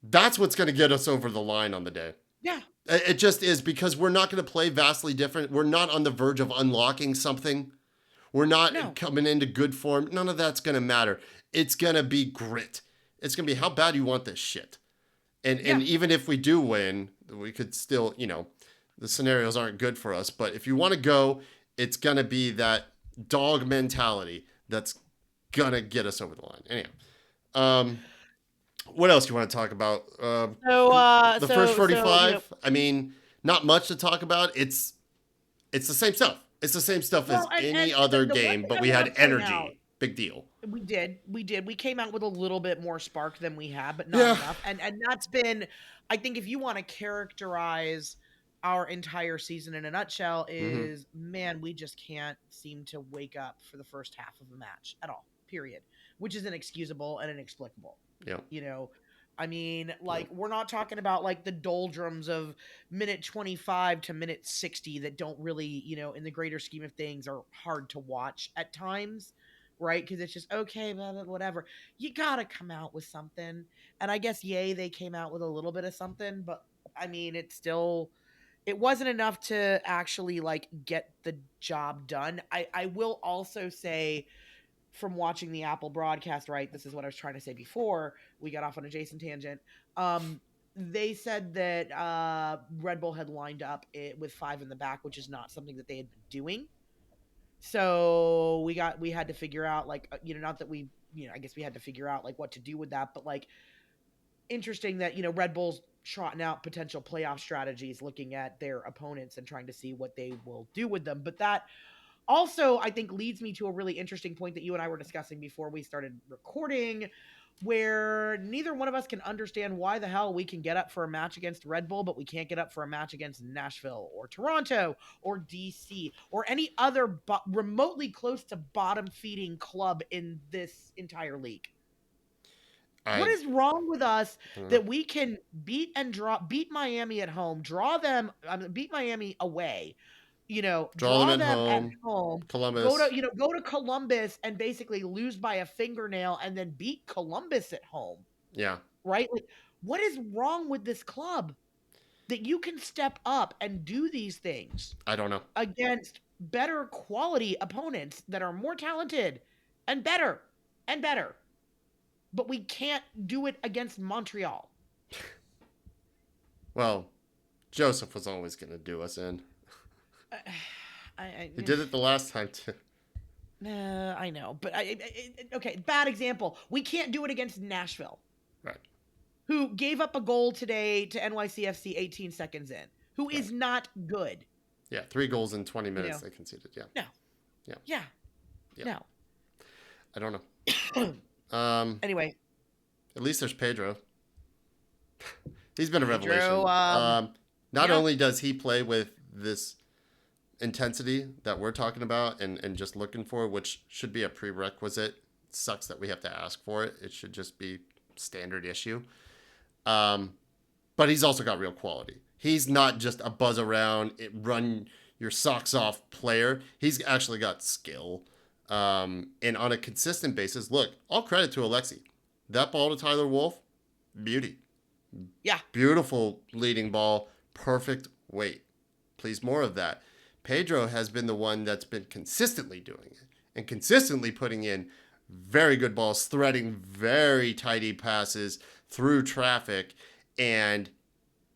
that's what's going to get us over the line on the day. Yeah. It just is, because we're not going to play vastly different. We're not on the verge of unlocking something. We're not coming into good form. None of that's going to matter. It's going to be grit. It's going to be how bad you want this shit. And even if we do win, we could still, the scenarios aren't good for us. But if you want to go, it's going to be that dog mentality that's going to get us over the line. Anyhow, what else do you want to talk about? The first 45, I mean, not much to talk about. It's the same stuff. It's the same stuff as any other game, but we had energy. Big deal. We did. We came out with a little bit more spark than we had, but not enough. And that's been, I think, if you want to characterize our entire season in a nutshell, is man, we just can't seem to wake up for the first half of a match at all. Period. Which is inexcusable and inexplicable. Yeah. I mean, we're not talking about like the doldrums of minute 25 to minute 60 that don't really, in the greater scheme of things are hard to watch at times, right? Because it's just, okay, blah, blah, whatever. You got to come out with something. And I guess, they came out with a little bit of something, but I mean, it wasn't enough to actually get the job done. I will also say, from watching the Apple broadcast, right? This is what I was trying to say before we got off on a Jason tangent. they said that Red Bull had lined up it with 5 in the back, which is not something that they had been doing. So we had to figure out like not that we I guess we had to figure out like what to do with that, but like interesting that Red Bull's trotting out potential playoff strategies, looking at their opponents and trying to see what they will do with them. But that also, I think, leads me to a really interesting point that you and I were discussing before we started recording, where neither one of us can understand why the hell we can get up for a match against Red Bull, but we can't get up for a match against Nashville or Toronto or DC or any other remotely close to bottom feeding club in this entire league. What I is wrong with us don't know. that we can beat Miami at home, beat Miami away, Draw them draw at them at home. home, Columbus. go to Columbus and basically lose by a fingernail and then beat Columbus at home, Yeah. right? Like, what is wrong with this club that you can step up and do these things I don't know. against better quality opponents that are more talented and better and better, but we can't do it against Montreal? Well, Joseph was always going to do us in. I He did it the last time too. I know, but okay, bad example. We can't do it against Nashville, Right. who gave up a goal today to NYCFC 18 seconds in, who Right. is not good. Yeah. 3 goals in 20 minutes know. they conceded. Yeah. No. Yeah. Yeah. Yeah. No. I don't know. Anyway, At least there's Pedro. He's been a Pedro, revelation. Not yeah. only does he play with this intensity that we're talking about and just looking for, which should be a prerequisite. It sucks that we have to ask for it. It should just be standard issue. But he's also got real quality. He's not just a buzz around, run your socks off player. He's actually got skill. And on a consistent basis, look, all credit to Alexi. That ball to Tyler Wolf, beauty. Yeah. Beautiful leading ball, perfect weight. Please, more of that. Pedro has been the one that's been consistently doing it and consistently putting in very good balls, threading very tidy passes through traffic, and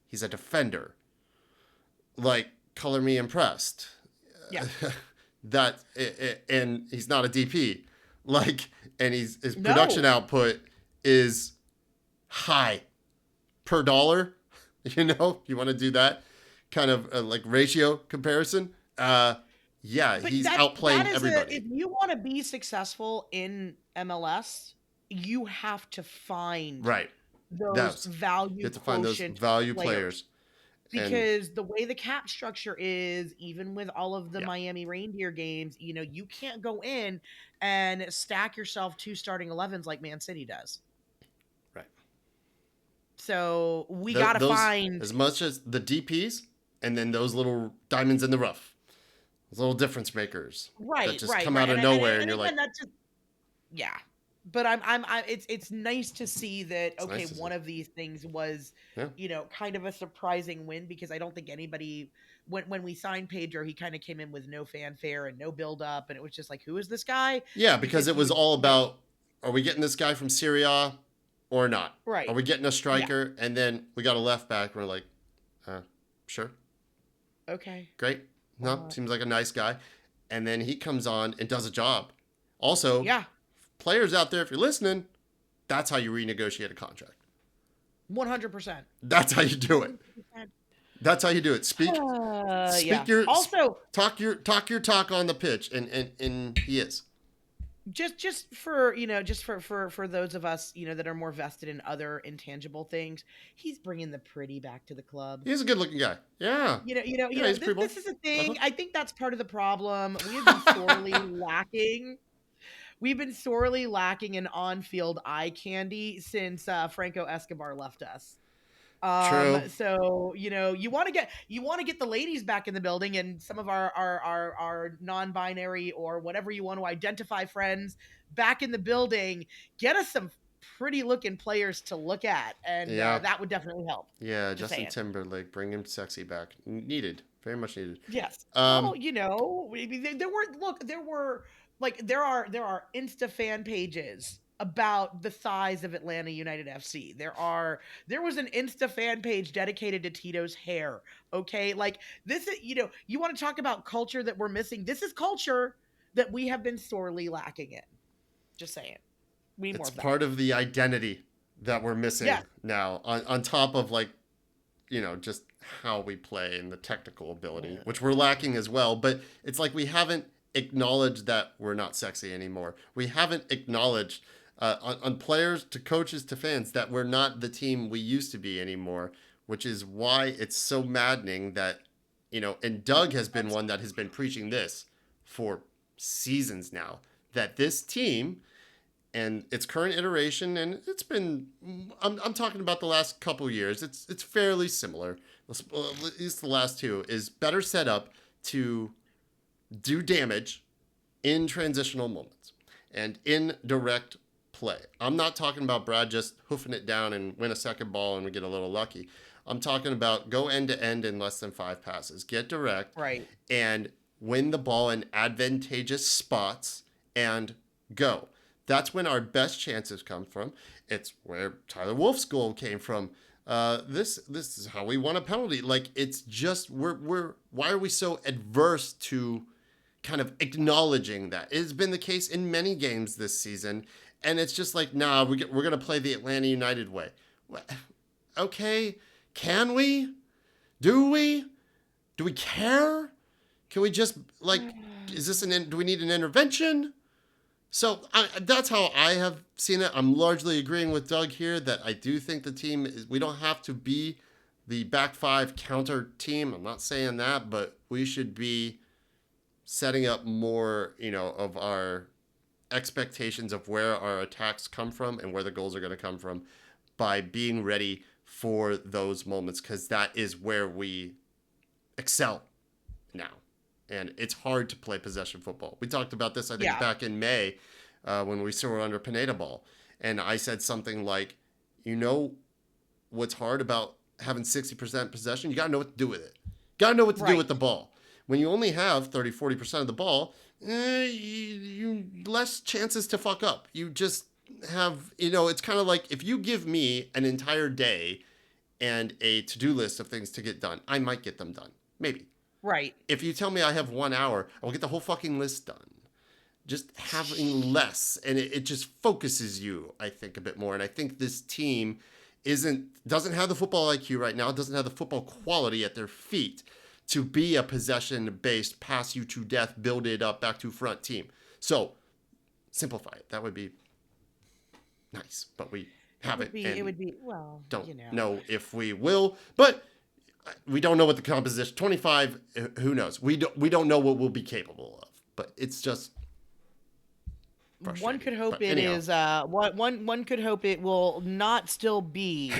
he's a defender. Like, color me impressed. Yeah. And he's not a DP. Like, and his No. production output is high per dollar. You want to do that kind of like ratio comparison. Yeah, But he's outplaying everybody. If you want to be successful in MLS, you have to find Right. those value You have to find those value players. Because the way the cap structure is, even with all of the Yeah. Miami Reindeer games, you can't go in and stack yourself 2 starting 11s like Man City does. Right. So we got to find as much as the DPs and then those little diamonds in the rough, those little difference makers that just come out of nowhere, and you're like, that's just, yeah. But it's nice to see that one of these things was kind of a surprising win, because I don't think anybody, when we signed Pedro, he kind of came in with no fanfare and no build up, and it was just like, who is this guy? Yeah, because it was all about, are we getting this guy from Serie A or not? Right. Are we getting a striker? Yeah. And then we got a left back. We're like, sure. Okay. Great. No, seems like a nice guy. And then he comes on and does a job. Also, players out there, if you're listening, that's how you renegotiate a contract. 100%. That's how you do it. 100%. That's how you do it. Speak your talk your talk on the pitch, and he is. Just for those of us that are more vested in other intangible things, he's bringing the pretty back to the club. He's a good looking guy. Yeah. This is a thing. Uh-huh. I think that's part of the problem. We have been sorely lacking. We've been sorely lacking in on-field eye candy since Franco Escobar left us. True. So you want to get the ladies back in the building, and some of our non-binary or whatever you want to identify friends back in the building. Get us some pretty looking players to look at, and that would definitely help. Yeah, Justin Timberlake, bring him sexy back. Needed, very much needed. Yes. Well, there are Insta fan pages about the size of Atlanta United FC. There was an Insta fan page dedicated to Tito's hair. Okay? Like this is, you want to talk about culture that we're missing. This is culture that we have been sorely lacking in. Just saying. We need more It's of that. part of the identity that we're missing Yes. now, on top of like, just how we play and the technical ability, which we're lacking as well. But it's like we haven't acknowledged that we're not sexy anymore. We haven't acknowledged on players to coaches to fans that we're not the team we used to be anymore, which is why it's so maddening that, and Doug has been one that has been preaching this for seasons now, that this team and its current iteration, and it's been, I'm talking about the last couple years, it's fairly similar, at least the last two, is better set up to do damage in transitional moments and in direct play. I'm not talking about Brad just hoofing it down and win a second ball and we get a little lucky. I'm talking about go end to end in less than 5 passes, get direct, Right. and win the ball in advantageous spots and go. That's when our best chances come from. It's where Tyler Wolf's goal came from. This is how we won a penalty. Like, it's just we're why are we so adverse to kind of acknowledging that? It's been the case in many games this season, and it's just like, nah, we're gonna play the Atlanta United way. Okay, can we? Do we? Do we care? Can we just like? Is this do we need an intervention? So that's how I have seen it. I'm largely agreeing with Doug here that I do think the team is, we don't have to be the back 5 counter team. I'm not saying that, but we should be setting up more, of our expectations of where our attacks come from and where the goals are going to come from by being ready for those moments, because that is where we excel now. And it's hard to play possession football. We talked about this, I think, Yeah. back in May when we still were under Pineda ball. And I said something like, what's hard about having 60% possession? You got to know what to do with it. Got to know what to do Right. with the ball. When you only have 30, 40% of the ball, you less chances to fuck up. You just have, it's kind of like if you give me an entire day and a to-do list of things to get done, I might get them done. Maybe. Right. If you tell me I have 1 hour, I'll get the whole fucking list done. Just having less, and it just focuses you, I think, a bit more. And I think this team doesn't have the football IQ right now, doesn't have the football quality at their feet to be a possession-based, pass you to death, build it up, back to front team. So simplify it. That would be nice, but we haven't. It would be well, don't know if we will, but we don't know what the composition 25, who knows. We don't know what we'll be capable of, but it's just one could hope it is one could hope it will not still be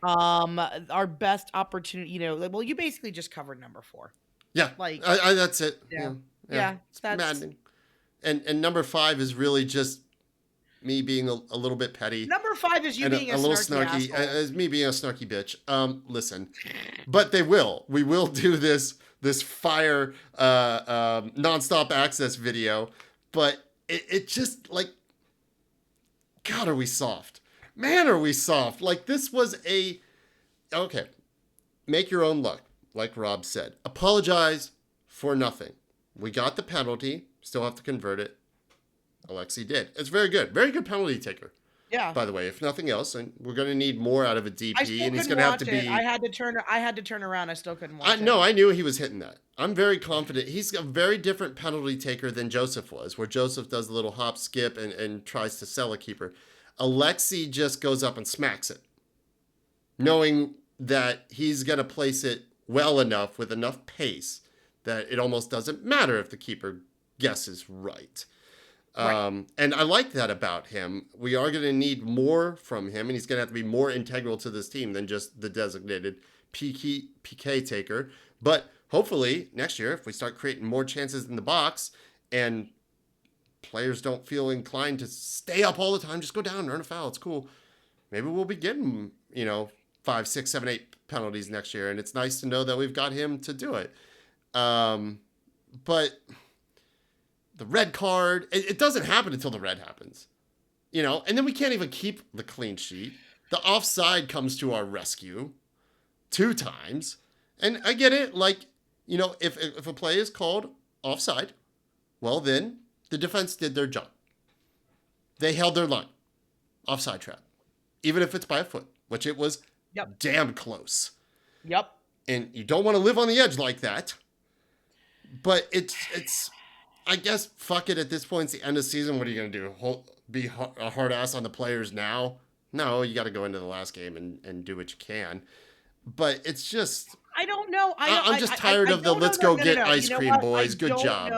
our best opportunity. Well, you basically just covered number 4. Yeah, Like that's it. Yeah, it's maddening. And number 5 is really just me being a little bit petty. Number 5 is you being a little snarky as me being a snarky bitch. Listen, but we will do this fire nonstop access video, but it just like, God, are we soft? Man, are we soft? Like, this was okay. Make your own luck, like Rob said. Apologize for nothing. We got the penalty. Still have to convert it. Alexi did. It's very good. Very good penalty taker. Yeah. By the way, if nothing else, and we're going to need more out of a DP, and he's going to have to be. I had to turn around. I still couldn't watch it. No, I knew he was hitting that. I'm very confident. He's a very different penalty taker than Joseph was, where Joseph does a little hop, skip, and tries to sell a keeper. Alexi just goes up and smacks it, knowing that he's going to place it well enough with enough pace that it almost doesn't matter if the keeper guesses right. And I like that about him. We are going to need more from him, and he's going to have to be more integral to this team than just the designated PK taker. But hopefully next year, if we start creating more chances in the box and players don't feel inclined to stay up all the time, just go down and earn a foul. It's cool. Maybe we'll be getting, 5, 6, 7, 8 penalties next year, and it's nice to know that we've got him to do it. But the red card, it doesn't happen until the red happens. and then we can't even keep the clean sheet. The offside comes to our rescue 2 times. And I get it. Like, if a play is called offside, well, then the defense did their job. They held their line. Offside trap. Even if it's by a foot, which it was Yep. damn close. Yep. And you don't want to live on the edge like that. But it's I guess, fuck it, at this point, it's the end of the season. What are you going to do? Be a hard ass on the players now? No, you got to go into the last game and do what you can. But it's just... I don't know. I'm just tired of the let's go get ice cream, boys. Good job.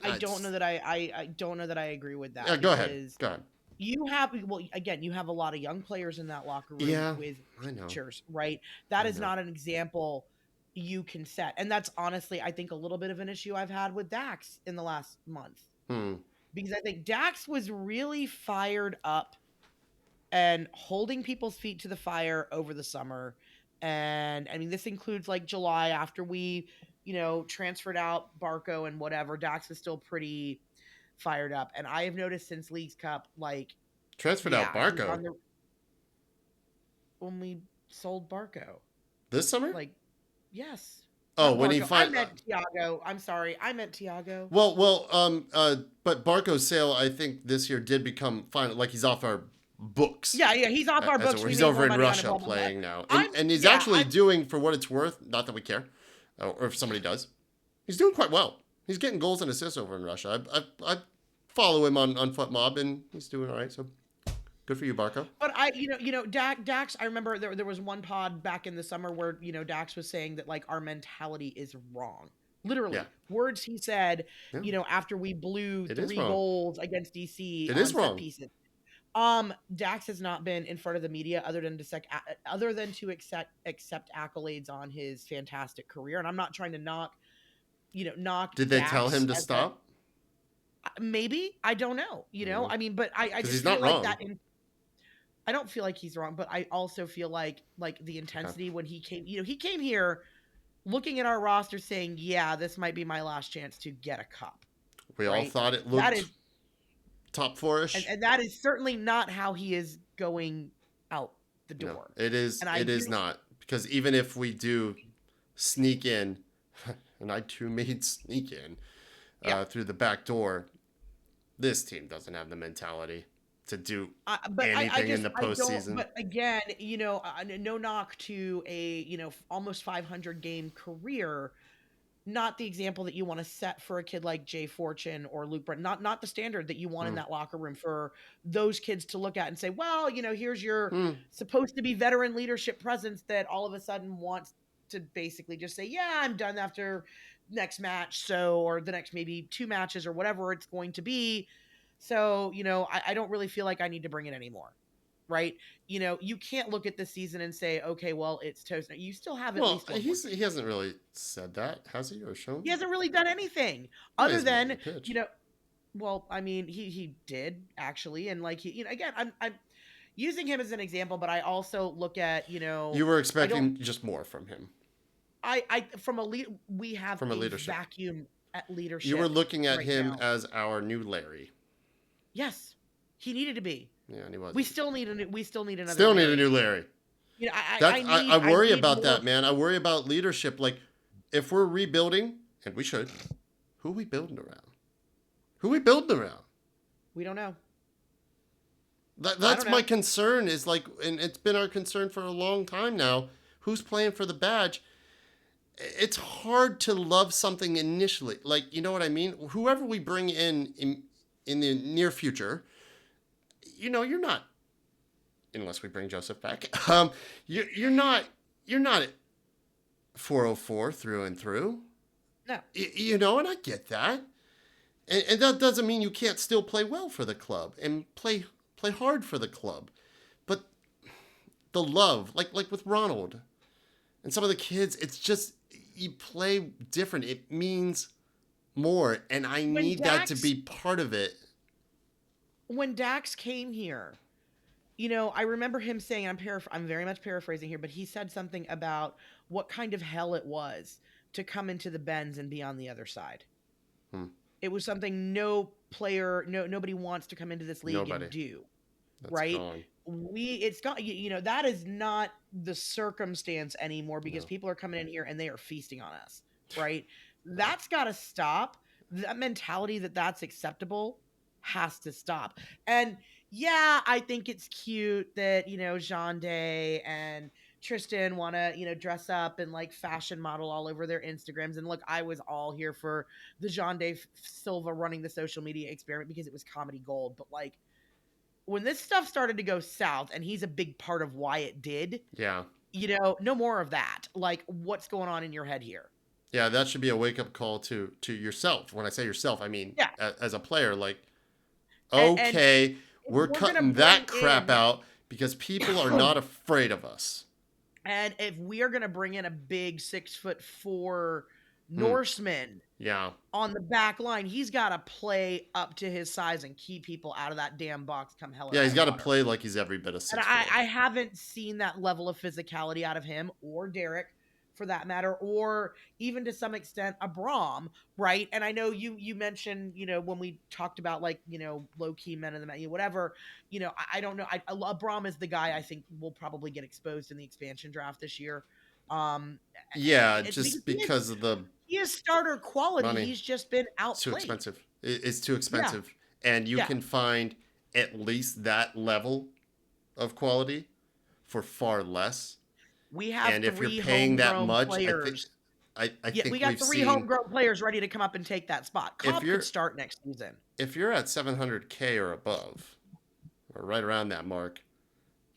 I don't know that I don't know that I agree with that. Yeah, go ahead. You have a lot of young players in that locker room with teachers, right? That is not an example you can set. And that's honestly, I think, a little bit of an issue I've had with Dax in the last month. Because I think Dax was really fired up and holding people's feet to the fire over the summer. And I mean, this includes like July after we, transferred out Barco and whatever. Dax was still pretty fired up. And I have noticed since Leagues Cup, like... Transferred out Barco? When we sold Barco. This summer? Like, yes. Oh, when he I meant Tiago. I'm sorry. I meant Tiago. But Barco's sale, I think this year did become final. Like, he's off our books. Yeah, he's off our books. He's over in Russia playing now. And he's actually doing, for what it's worth, not that we care, or if somebody does, he's doing quite well. He's getting goals and assists over in Russia. I follow him on FootMob, and he's doing all right, so good for you, Barco. But Dax, I remember there was one pod back in the summer where, Dax was saying that, like, our mentality is wrong. Literally, words he said, after we blew 3 goals against DC on set pieces. Dax has not been in front of the media other than to accept accolades on his fantastic career. And I'm not trying to knock. Did they tell him to stop? Maybe. I don't know. I mean, but I just feel like that. I don't feel like he's wrong, but I also feel like the intensity when he came. He came here looking at our roster, saying, "Yeah, this might be my last chance to get a cup." We all thought it looked top 4-ish, and that is certainly not how he is going out the door. No, it is. It is not, because even if we do sneak in. And I too made sneak in through the back door. This team doesn't have the mentality to do anything in the postseason. But again, no knock to a almost 500 game career. Not the example that you want to set for a kid like Jay Fortune or Luke Brent. Not the standard that you want in that locker room for those kids to look at and say, well, here's your supposed to be veteran leadership presence that all of a sudden wants to basically just say, yeah, I'm done after next match. Or the next maybe 2 matches or whatever it's going to be. So, I don't really feel like I need to bring it anymore. Right. You can't look at the season and say, okay, well, it's toast. You still have at least one. He hasn't really said that, has he? Or shown? He hasn't really done anything other than, well, I mean, he did actually. And like, again, I'm using him as an example, but I also look at, you were expecting just more from him. We have a leadership vacuum at leadership. You were looking at him as our new Larry. Yes, he needed to be. Yeah, and he was. We still need another. Still need a new Larry. I worry about more. That, man. I worry about leadership. Like, if we're rebuilding, and we should, who are we building around? We don't know. That's my concern. Is like, and it's been our concern for a long time now. Who's playing for the badge? It's hard to love something initially. Like, you know what I mean? Whoever we bring in the near future, you're not, unless we bring Joseph back. You're not at 404 through and through. No. And I get that. And that doesn't mean you can't still play well for the club and play hard for the club. But the love, like with Ronald and some of the kids, it's just, you play different. It means more. And I need that to be part of it. When Dax came here, I remember him saying, I'm very much paraphrasing here, but he said something about what kind of hell it was to come into the Benz and be on the other side. It was something nobody wants to come into this league and do. That's right? gone. It's got, that is not the circumstance anymore because No. people are coming in here and they are feasting on us, right? That's got to stop. That mentality that's acceptable has to stop. And yeah, I think it's cute that, Jean Day and Tristan want to, dress up and like fashion model all over their Instagrams. And look, I was all here for the Jean Day Silva running the social media experiment because it was comedy gold. But like, when this stuff started to go south, and he's a big part of why it did, Yeah. no more of that. Like, what's going on in your head here? Yeah, that should be a wake up call to yourself. When I say yourself, I mean Yeah. as a player. Like, And okay, if we're we're gonna cutting bring that crap in out because people are not afraid of us. and if we are gonna bring in a big 6'4" Hmm. Norseman Yeah. on the back line, he's gotta play up to his size and keep people out of that damn box come hell or Yeah, he's high got to water. play like he's every bit of And 6'4". I haven't seen that level of physicality out of him or Derek for that matter, or even to some extent Abram, right? And I know you mentioned, when we talked about like, low key men in the whatever, I don't know. Abram is the guy I think will probably get exposed in the expansion draft this year. Um, Yeah, it's because just because of the he is starter quality. money. He's just been It's too outplayed. expensive. It's too Yeah, expensive, and you yeah. can find at least that level of quality for far less. We have And if you're three paying that homegrown much, players. I Yeah, we think got we've three seen homegrown players ready to come up and take that spot. if Cobb could you're start next season. if you're at 700K or above, or right around that mark,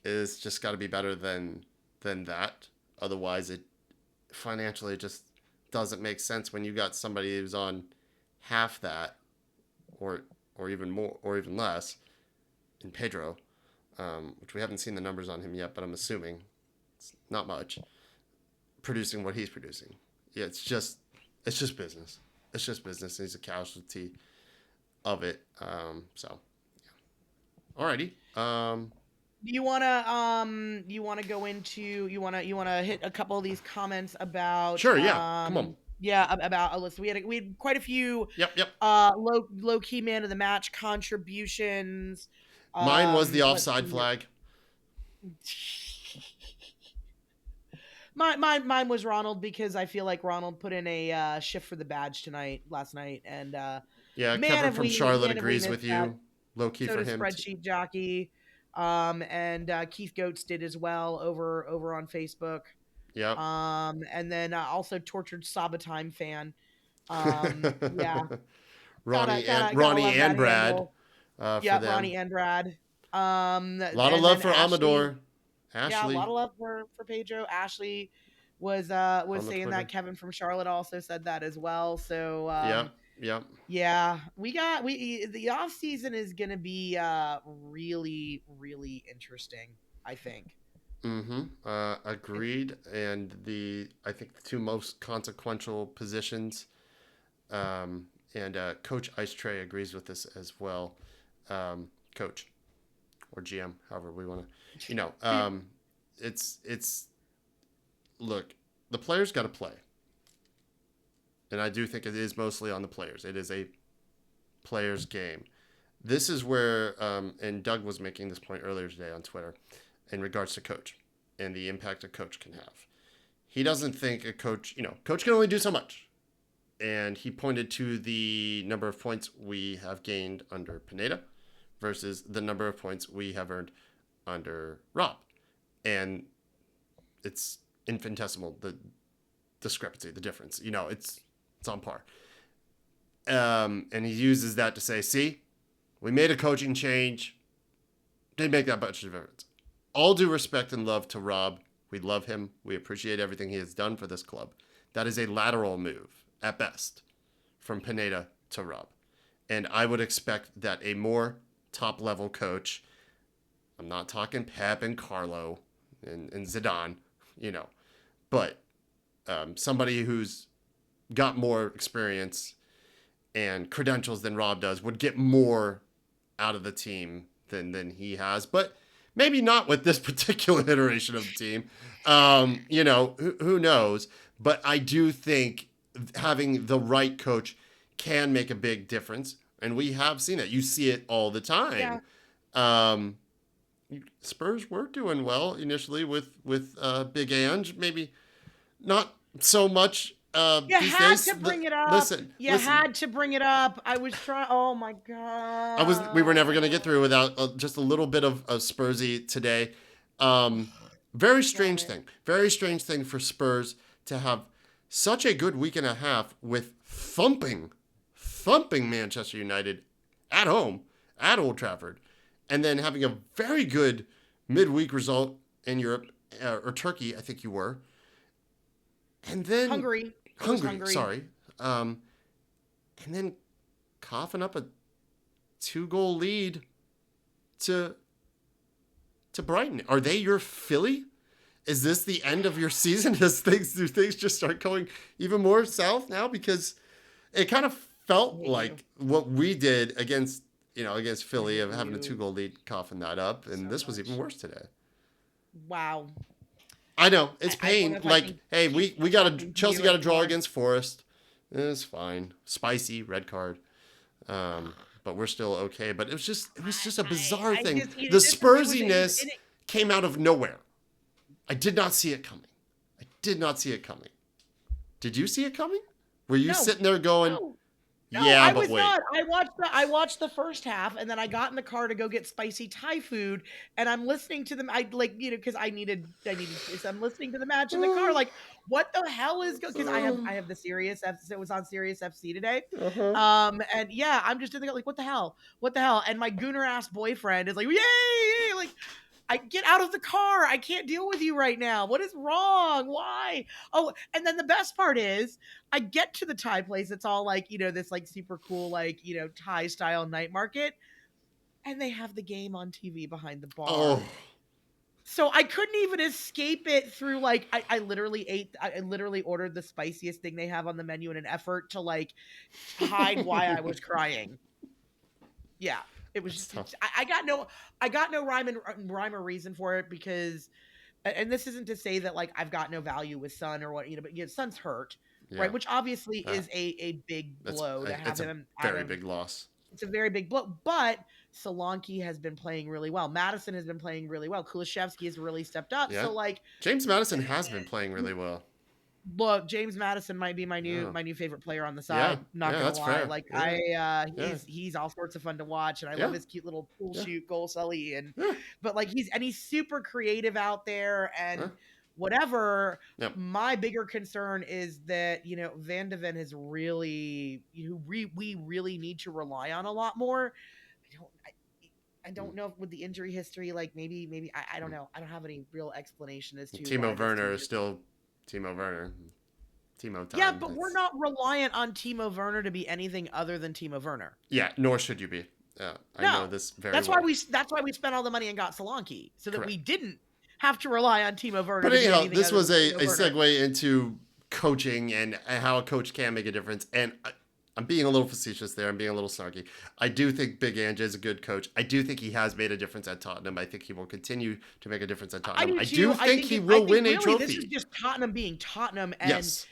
is just got to be better than that. Otherwise, it financially just doesn't make sense when you got somebody who's on half that, or even more, or even less, in Pedro, which we haven't seen the numbers on him yet, but I'm assuming it's not much, producing what he's producing. Yeah, it's just business. It's just business. He's a casualty of it. So, alrighty. You wanna go into you wanna hit a couple of these comments about Sure. Yeah. Come on. about Alyssa. We had quite a few Yep. Yep. low key man of the match contributions. Mine was the Let's offside see here. flag. Mine was Ronald because I feel like Ronald put in a shift for the badge last night, and Yeah, man, Kevin have from we Charlotte man have we agrees missed with that. you. Low key So for does him. Spreadsheet Jockey, and Keith Goats did as well over on Facebook. Yep. And then also Tortured Sabatime fan. Yeah, gotta Ronnie love and that Brad, handle. for Yep, them. Ronnie and Brad. A lot of And love then for Ashley. Amador, Yeah, a lot Ashley of love for Pedro. Ashley was on the saying that Twitter. Kevin from Charlotte also said that as well. So Yep. Yep. yeah, the off season is gonna be really really interesting. I think. Mm-hmm. Agreed. And I think the two most consequential positions, and Coach Ice Tray agrees with this as well. Coach or GM, however we want to, it's look, the players got to play, and I do think it is mostly on the players. It is a players' game. This is where, and Doug was making this point earlier today on Twitter, in regards to coach and the impact a coach can have. He doesn't think a coach, coach can only do so much. And he pointed to the number of points we have gained under Pineda versus the number of points we have earned under Rob. And it's infinitesimal, the discrepancy, the difference. It's on par. And he uses that to say, see, we made a coaching change. Didn't make that much of a difference. All due respect and love to Rob. We love him. We appreciate everything he has done for this club. That is a lateral move, at best, from Pineda to Rob. And I would expect that a more top-level coach, I'm not talking Pep and Carlo and Zidane, but somebody who's got more experience and credentials than Rob does would get more out of the team than he has. But maybe not with this particular iteration of the team. Who knows? But I do think having the right coach can make a big difference. And we have seen it. You see it all the time. Yeah. Spurs were doing well initially with Big Ange. Maybe not so much You these had to days. bring it up. Listen, You listen. had to bring it up. I was trying. Oh my We were never god. going to get through without just a little bit of Spursy today. Um, very Damn strange it. thing. Very strange thing for Spurs to have such a good week and a half with thumping Manchester United at home at Old Trafford, and then having a very good midweek result in Europe or Turkey, I think you were, and then Hungry. It was Hungary. hungry. Sorry, and then coughing up a 2-goal lead to Brighton. Are they your Philly? Is this the end of your season? Do things just start going even more south now? Because it kind of I felt hate you. like what we did against I Philly hate of having a you 2-goal lead, coughing that up, and so this was even much. worse today. Wow. I know it's I don't know pain. if I Like, can hey, keep we got a talking to Chelsea you got a draw anymore. against Forest. It's fine. Spicy red card. But we're still okay. But it was just a bizarre I thing. just The it was Spursiness and came out of nowhere. I did not see it coming. I did not see it coming. Did you see it coming? Were you no. sitting there going, No. No, "Yeah, I but was wait." not. I watched the first half, and then I got in the car to go get spicy Thai food, and I'm listening to them. I like because I needed to. So I'm listening to the match in the car. Like, what the hell is going? Because I have the Sirius F. It was on Sirius FC today. Uh-huh. And yeah, I'm just in the like, what the hell? What the hell? And my gooner ass boyfriend is like, yay, yay, like. I get out of the car. I can't deal with you right now. What is wrong? Why? Oh, and then the best part is I get to the Thai place. It's all like, this like super cool, like, Thai style night market. And they have the game on TV behind the Oh, bar. So I couldn't even escape it through like I literally ordered the spiciest thing they have on the menu in an effort to like hide why I was crying. Yeah. It was that's tough. just I got no rhyme or reason for it because and this isn't to say that like I've got no value with Son or what, but Son's hurt, Yeah. right? Which obviously Uh, is a big that's blow to have it's a him out very of. big loss. It's a very big blow, but Solanke has been playing really well. Madison has been playing really well. Kulishevsky has really stepped up. Yeah. So like, James Madison has been playing really well. look, James Madison might be my new Yeah. my new favorite player on the Yeah. side. Not Yeah, gonna that's lie, fair. like Yeah. Yeah. he's all sorts of fun to watch, and I love Yeah. his cute little pool Yeah. shoot goal sully, and Yeah. but like he's super creative out there Yeah. and whatever. Yep. My bigger concern is that Van de Ven has really we really need to rely on a lot more. I don't. I Mm. don't know if with the injury history, like maybe I don't know. I don't have any real explanation as to Timo why this Werner team is just. still Timo Werner. Timo Yeah, time. but we're not reliant on Timo Werner to be anything other than Timo Werner. Yeah, nor should you be. I know No, this very that's why well. we spent all the money and got Solanke so that we Correct. didn't have to rely on Timo Werner But to be anyhow, anything this other was than Timo a Werner. segue into coaching and how a coach can make a difference. And I'm being a little facetious there. I'm being a little snarky. I do think Big Ange is a good coach. I do think he has made a difference at Tottenham. I think he will continue to make a difference at I Tottenham. do I do too. think he will win a Really this is trophy. just Tottenham being Tottenham, and Yes.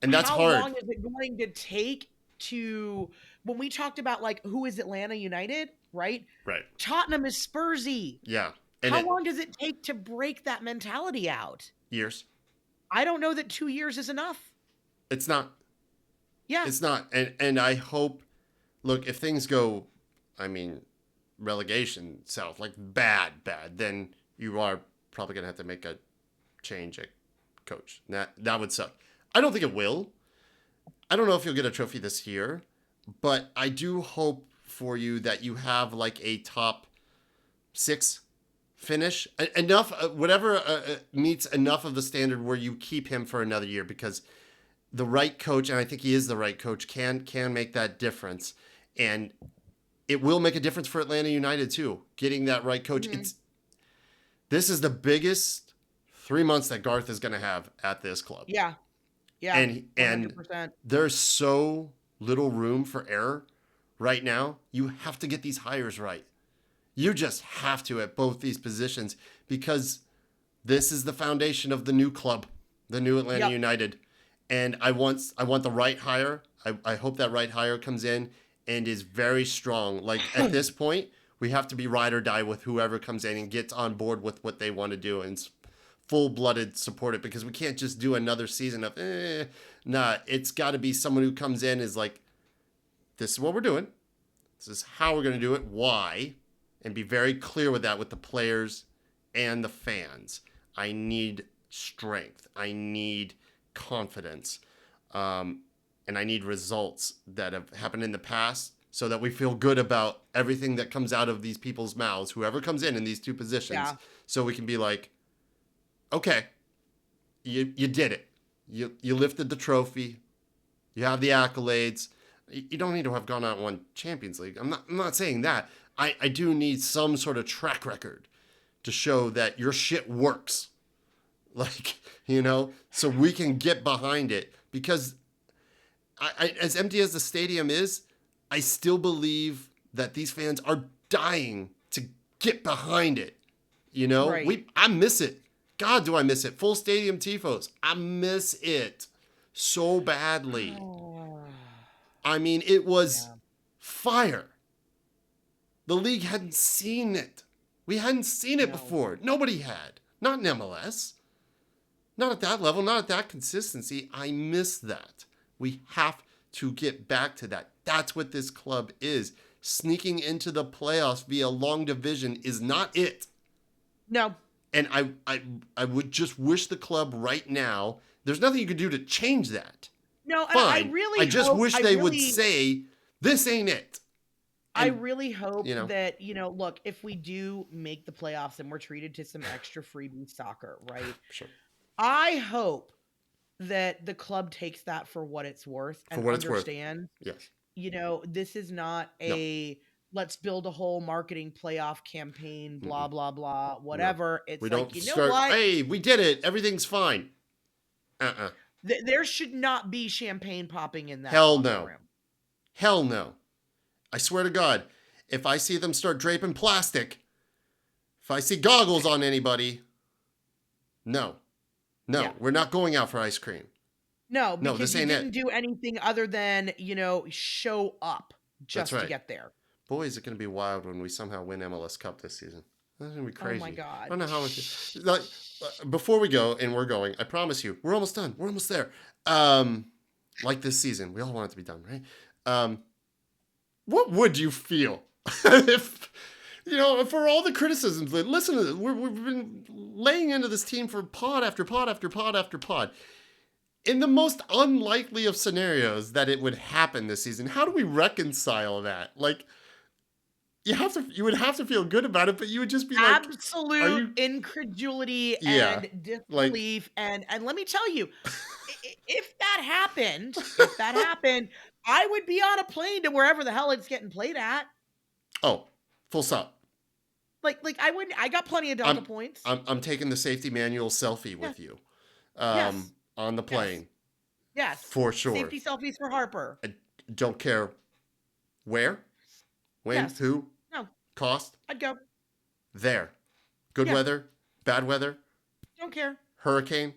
And that's how hard. long is it going to take to when we talked about like who is Atlanta United, right? Right. Tottenham is Spursy. Yeah. And How long does it take to break that mentality out? years. I don't know that 2 years is enough. It's not. Yeah. It's not. And I hope, look, if things go, I mean, relegation south, like bad, then you are probably going to have to make a change at coach. That would suck. I don't think it will. I don't know if you'll get a trophy this year, but I do hope for you that you have like a top 6 finish, enough, whatever meets enough of the standard where you keep him for another year, because the right coach, and I think he is the right coach, can make that difference, and it will make a difference for Atlanta United too. Getting that right coach, this is the biggest 3 months that Garth is going to have at this club. Yeah. Yeah. And 100%. there's so little room for error right now. You have to get these hires right. You just have to at both these positions, because this is the foundation of the new club, the new Atlanta United. And I want the right hire. I hope that right hire comes in and is very strong. Like at this point, We have to be ride or die with whoever comes in and gets on board with what they want to do and full-blooded support it, because we can't just do another season of nah. It's got to be someone who comes in is like, this is what we're doing, this is how we're going to do it, why, and be very clear with that with the players and the fans. I need strength, I need confidence, and I need results that have happened in the past, so that we feel good about everything that comes out of these people's mouths, whoever comes in these two positions, Yeah. so we can be like, okay, you did it. You lifted the trophy. You have the accolades. You don't need to have gone out and won Champions League. I'm not saying that. I do need some sort of track record to show that your shit works. Like, so we can get behind it. Because I as empty as the stadium is, I still believe that these fans are dying to get behind it. Right. I miss it. God, do I miss it. Full stadium tifos. I miss it so badly. I mean, it was fire. The league hadn't seen it. We hadn't seen it before. Nobody had. Not in MLS. Not at that level. Not at that consistency. I miss that. We have to get back to that. That's what this club is. Sneaking into the playoffs via long division is not it. No. And I would just wish the club right now, there's nothing you could do to change that. No, Fine. I just wish they would really say, this ain't it. I And, really hope that, look, if we do make the playoffs and we're treated to some extra freebie soccer, right? Sure. I hope that the club takes that for what it's worth and understands, Yes. this is not a let's build a whole marketing playoff campaign, blah, blah, blah, whatever. No. It's we like, don't start, what? Hey, we did it. Everything's fine. There should not be champagne popping in that Hell no. room. Hell no. I swear to God, if I see them start draping plastic, if I see goggles on anybody, no, we're not going out for ice cream. No, because this you ain't didn't do anything other than, show up just to get there. Boy, is it going to be wild when we somehow win MLS Cup this season. That's going to be crazy. Oh my God. I don't know how much. Like, before we go, and we're going, I promise you, we're almost done. We're almost there. Like this season. We all want it to be done, right? What would you feel if, for all the criticisms, listen to this, we've been laying into this team for pod after pod after pod after pod. In the most unlikely of scenarios that it would happen this season, how do we reconcile that? Like, you would have to feel good about it, but you would just be like, absolute incredulity and disbelief. And let me tell you, if that happened, I would be on a plane to wherever the hell it's getting played at. Oh, full stop. Like I wouldn't. I got plenty of Delta points. I'm taking the safety manual selfie with you. Yes. On the plane. Yes. For sure. Safety selfies for Harper. I don't care where, when, who, cost. I'd go. There. Good weather, bad weather. Don't care. Hurricane.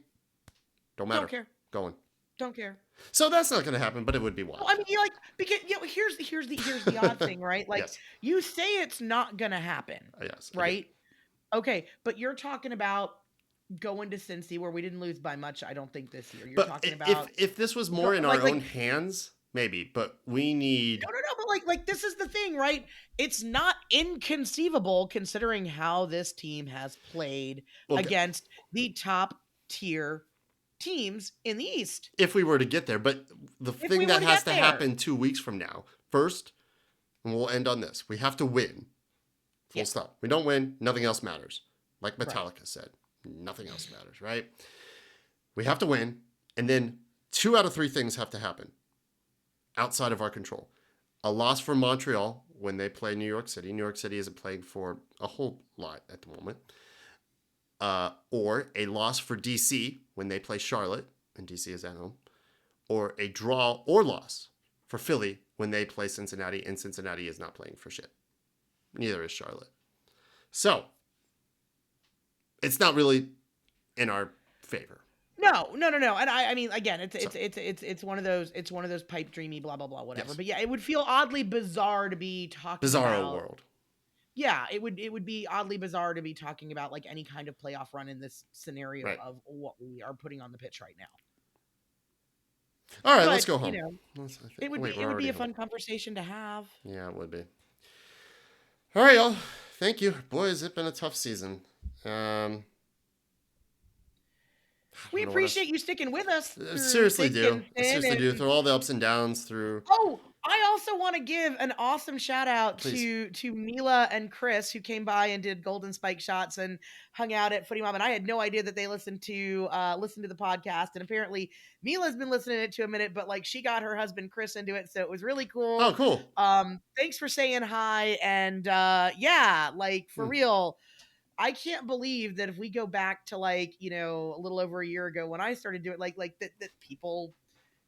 Don't matter. Don't care. Going. Don't care. So that's not going to happen, but it would be wild. Well, I mean, because here's the odd thing, right? Like, you say it's not going to happen. Yes. Right? Okay, but you're talking about going to Cincy where we didn't lose by much, I don't think, this year. You're talking about if this was more in our own hands, maybe, but we need No, but like this is the thing, right? It's not inconceivable considering how this team has played against the top tier teams in the East. If we were to get there, but the thing that has to happen 2 weeks from now, first, and we'll end on this, we have to win. Full stop. We don't win, nothing else matters. Like Metallica said. Nothing else matters, right? We have to win, and then 2 out of 3 things have to happen outside of our control. A loss for Montreal when they play New York City. New York City isn't playing for a whole lot at the moment. Or a loss for DC when they play Charlotte, and DC is at home. Or a draw or loss for Philly when they play Cincinnati, and Cincinnati is not playing for shit. Neither is Charlotte. So, it's not really in our favor. No. And I mean, again, it's one of those pipe dreamy, blah blah blah, whatever. Yes. But yeah, it would feel oddly bizarre to be talking Bizarro about world. yeah, it would be oddly bizarre to be talking about like any kind of playoff run in this scenario Right. of what we are putting on the pitch right now. All right, let's But, go home. Wait, we're it would be already a home. fun conversation to have. Yeah, it would be. All right, y'all. Thank you. Boy, has it been a tough season. I We don't know what else. appreciate you sticking with us through Seriously thick do. and I thin. seriously do. And Through all the ups and downs, through. oh, I also want to give an awesome shout out Please. to Mila and Chris, who came by and did golden spike shots and hung out at Footy Mom. And I had no idea that they listened to the podcast. And apparently Mila's been listening to it to a minute, but like she got her husband Chris into it, so it was really Oh, cool. cool. Thanks for saying hi. And yeah, like for Mm. real. I can't believe that if we go back to like, a little over a year ago when I started doing like that people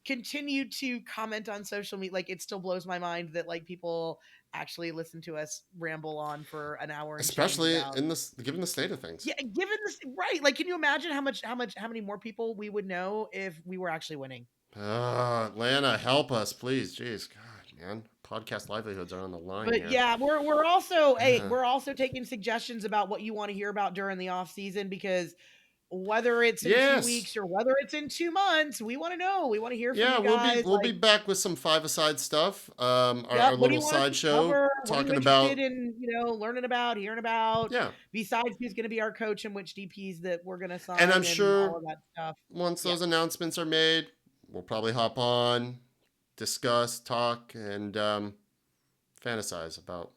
continue to comment on social media. Like it still blows my mind that like people actually listen to us ramble on for an hour and change Especially about in this, given the state of things. yeah, given this right. Like, can you imagine how many more people we would know if we were actually winning? Atlanta, help us, please. Jeez, God, man. Podcast livelihoods are on the line But here. yeah, we're also we're also taking suggestions about what you want to hear about during the off season because whether it's in two Yes. weeks or whether it's in 2 months, we want to know. We want to hear from Yeah, you guys. we'll be Like, back with some five-a-side stuff. Our yep, what do little you want us to sideshow cover? What are you talking interested about. in, learning about, hearing about? Yeah, Besides who's going to be our coach and which DPs that we're going to and I'm sign and all sure of that stuff. once Yeah. those announcements are made, we'll probably hop on, discuss, talk, and fantasize about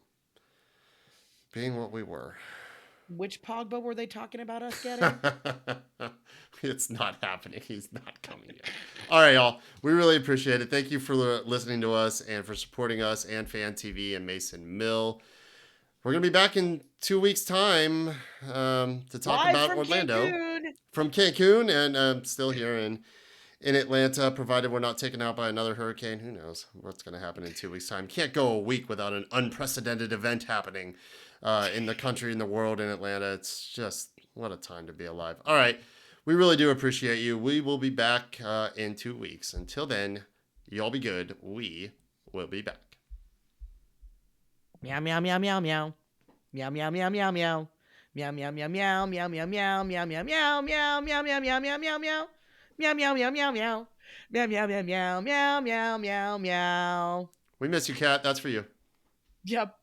being what we were. Which Pogba were they talking about us getting? It's not happening. He's not coming yet. All right, y'all. We really appreciate it. Thank you for listening to us and for supporting us and Fan TV and Mason Mill. We're going to be back in 2 weeks' time to talk Live about from Orlando. Cancun. From Cancun, and still here in Atlanta, provided we're not taken out by another hurricane. Who knows what's going to happen in 2 weeks' time. Can't go a week without an unprecedented event happening in the country, in the world, in Atlanta. It's just, what a time to be alive. All right. We really do appreciate you. We will be back in 2 weeks. Until then, y'all be good. We will be back. Meow meow meow meow meow. Meow meow meow meow meow. Meow meow meow meow meow meow meow meow meow meow meow meow meow meow meow meow meow. Meow meow meow meow meow. Meow meow meow meow meow meow meow meow. We miss you, Cat. That's for you. Yep.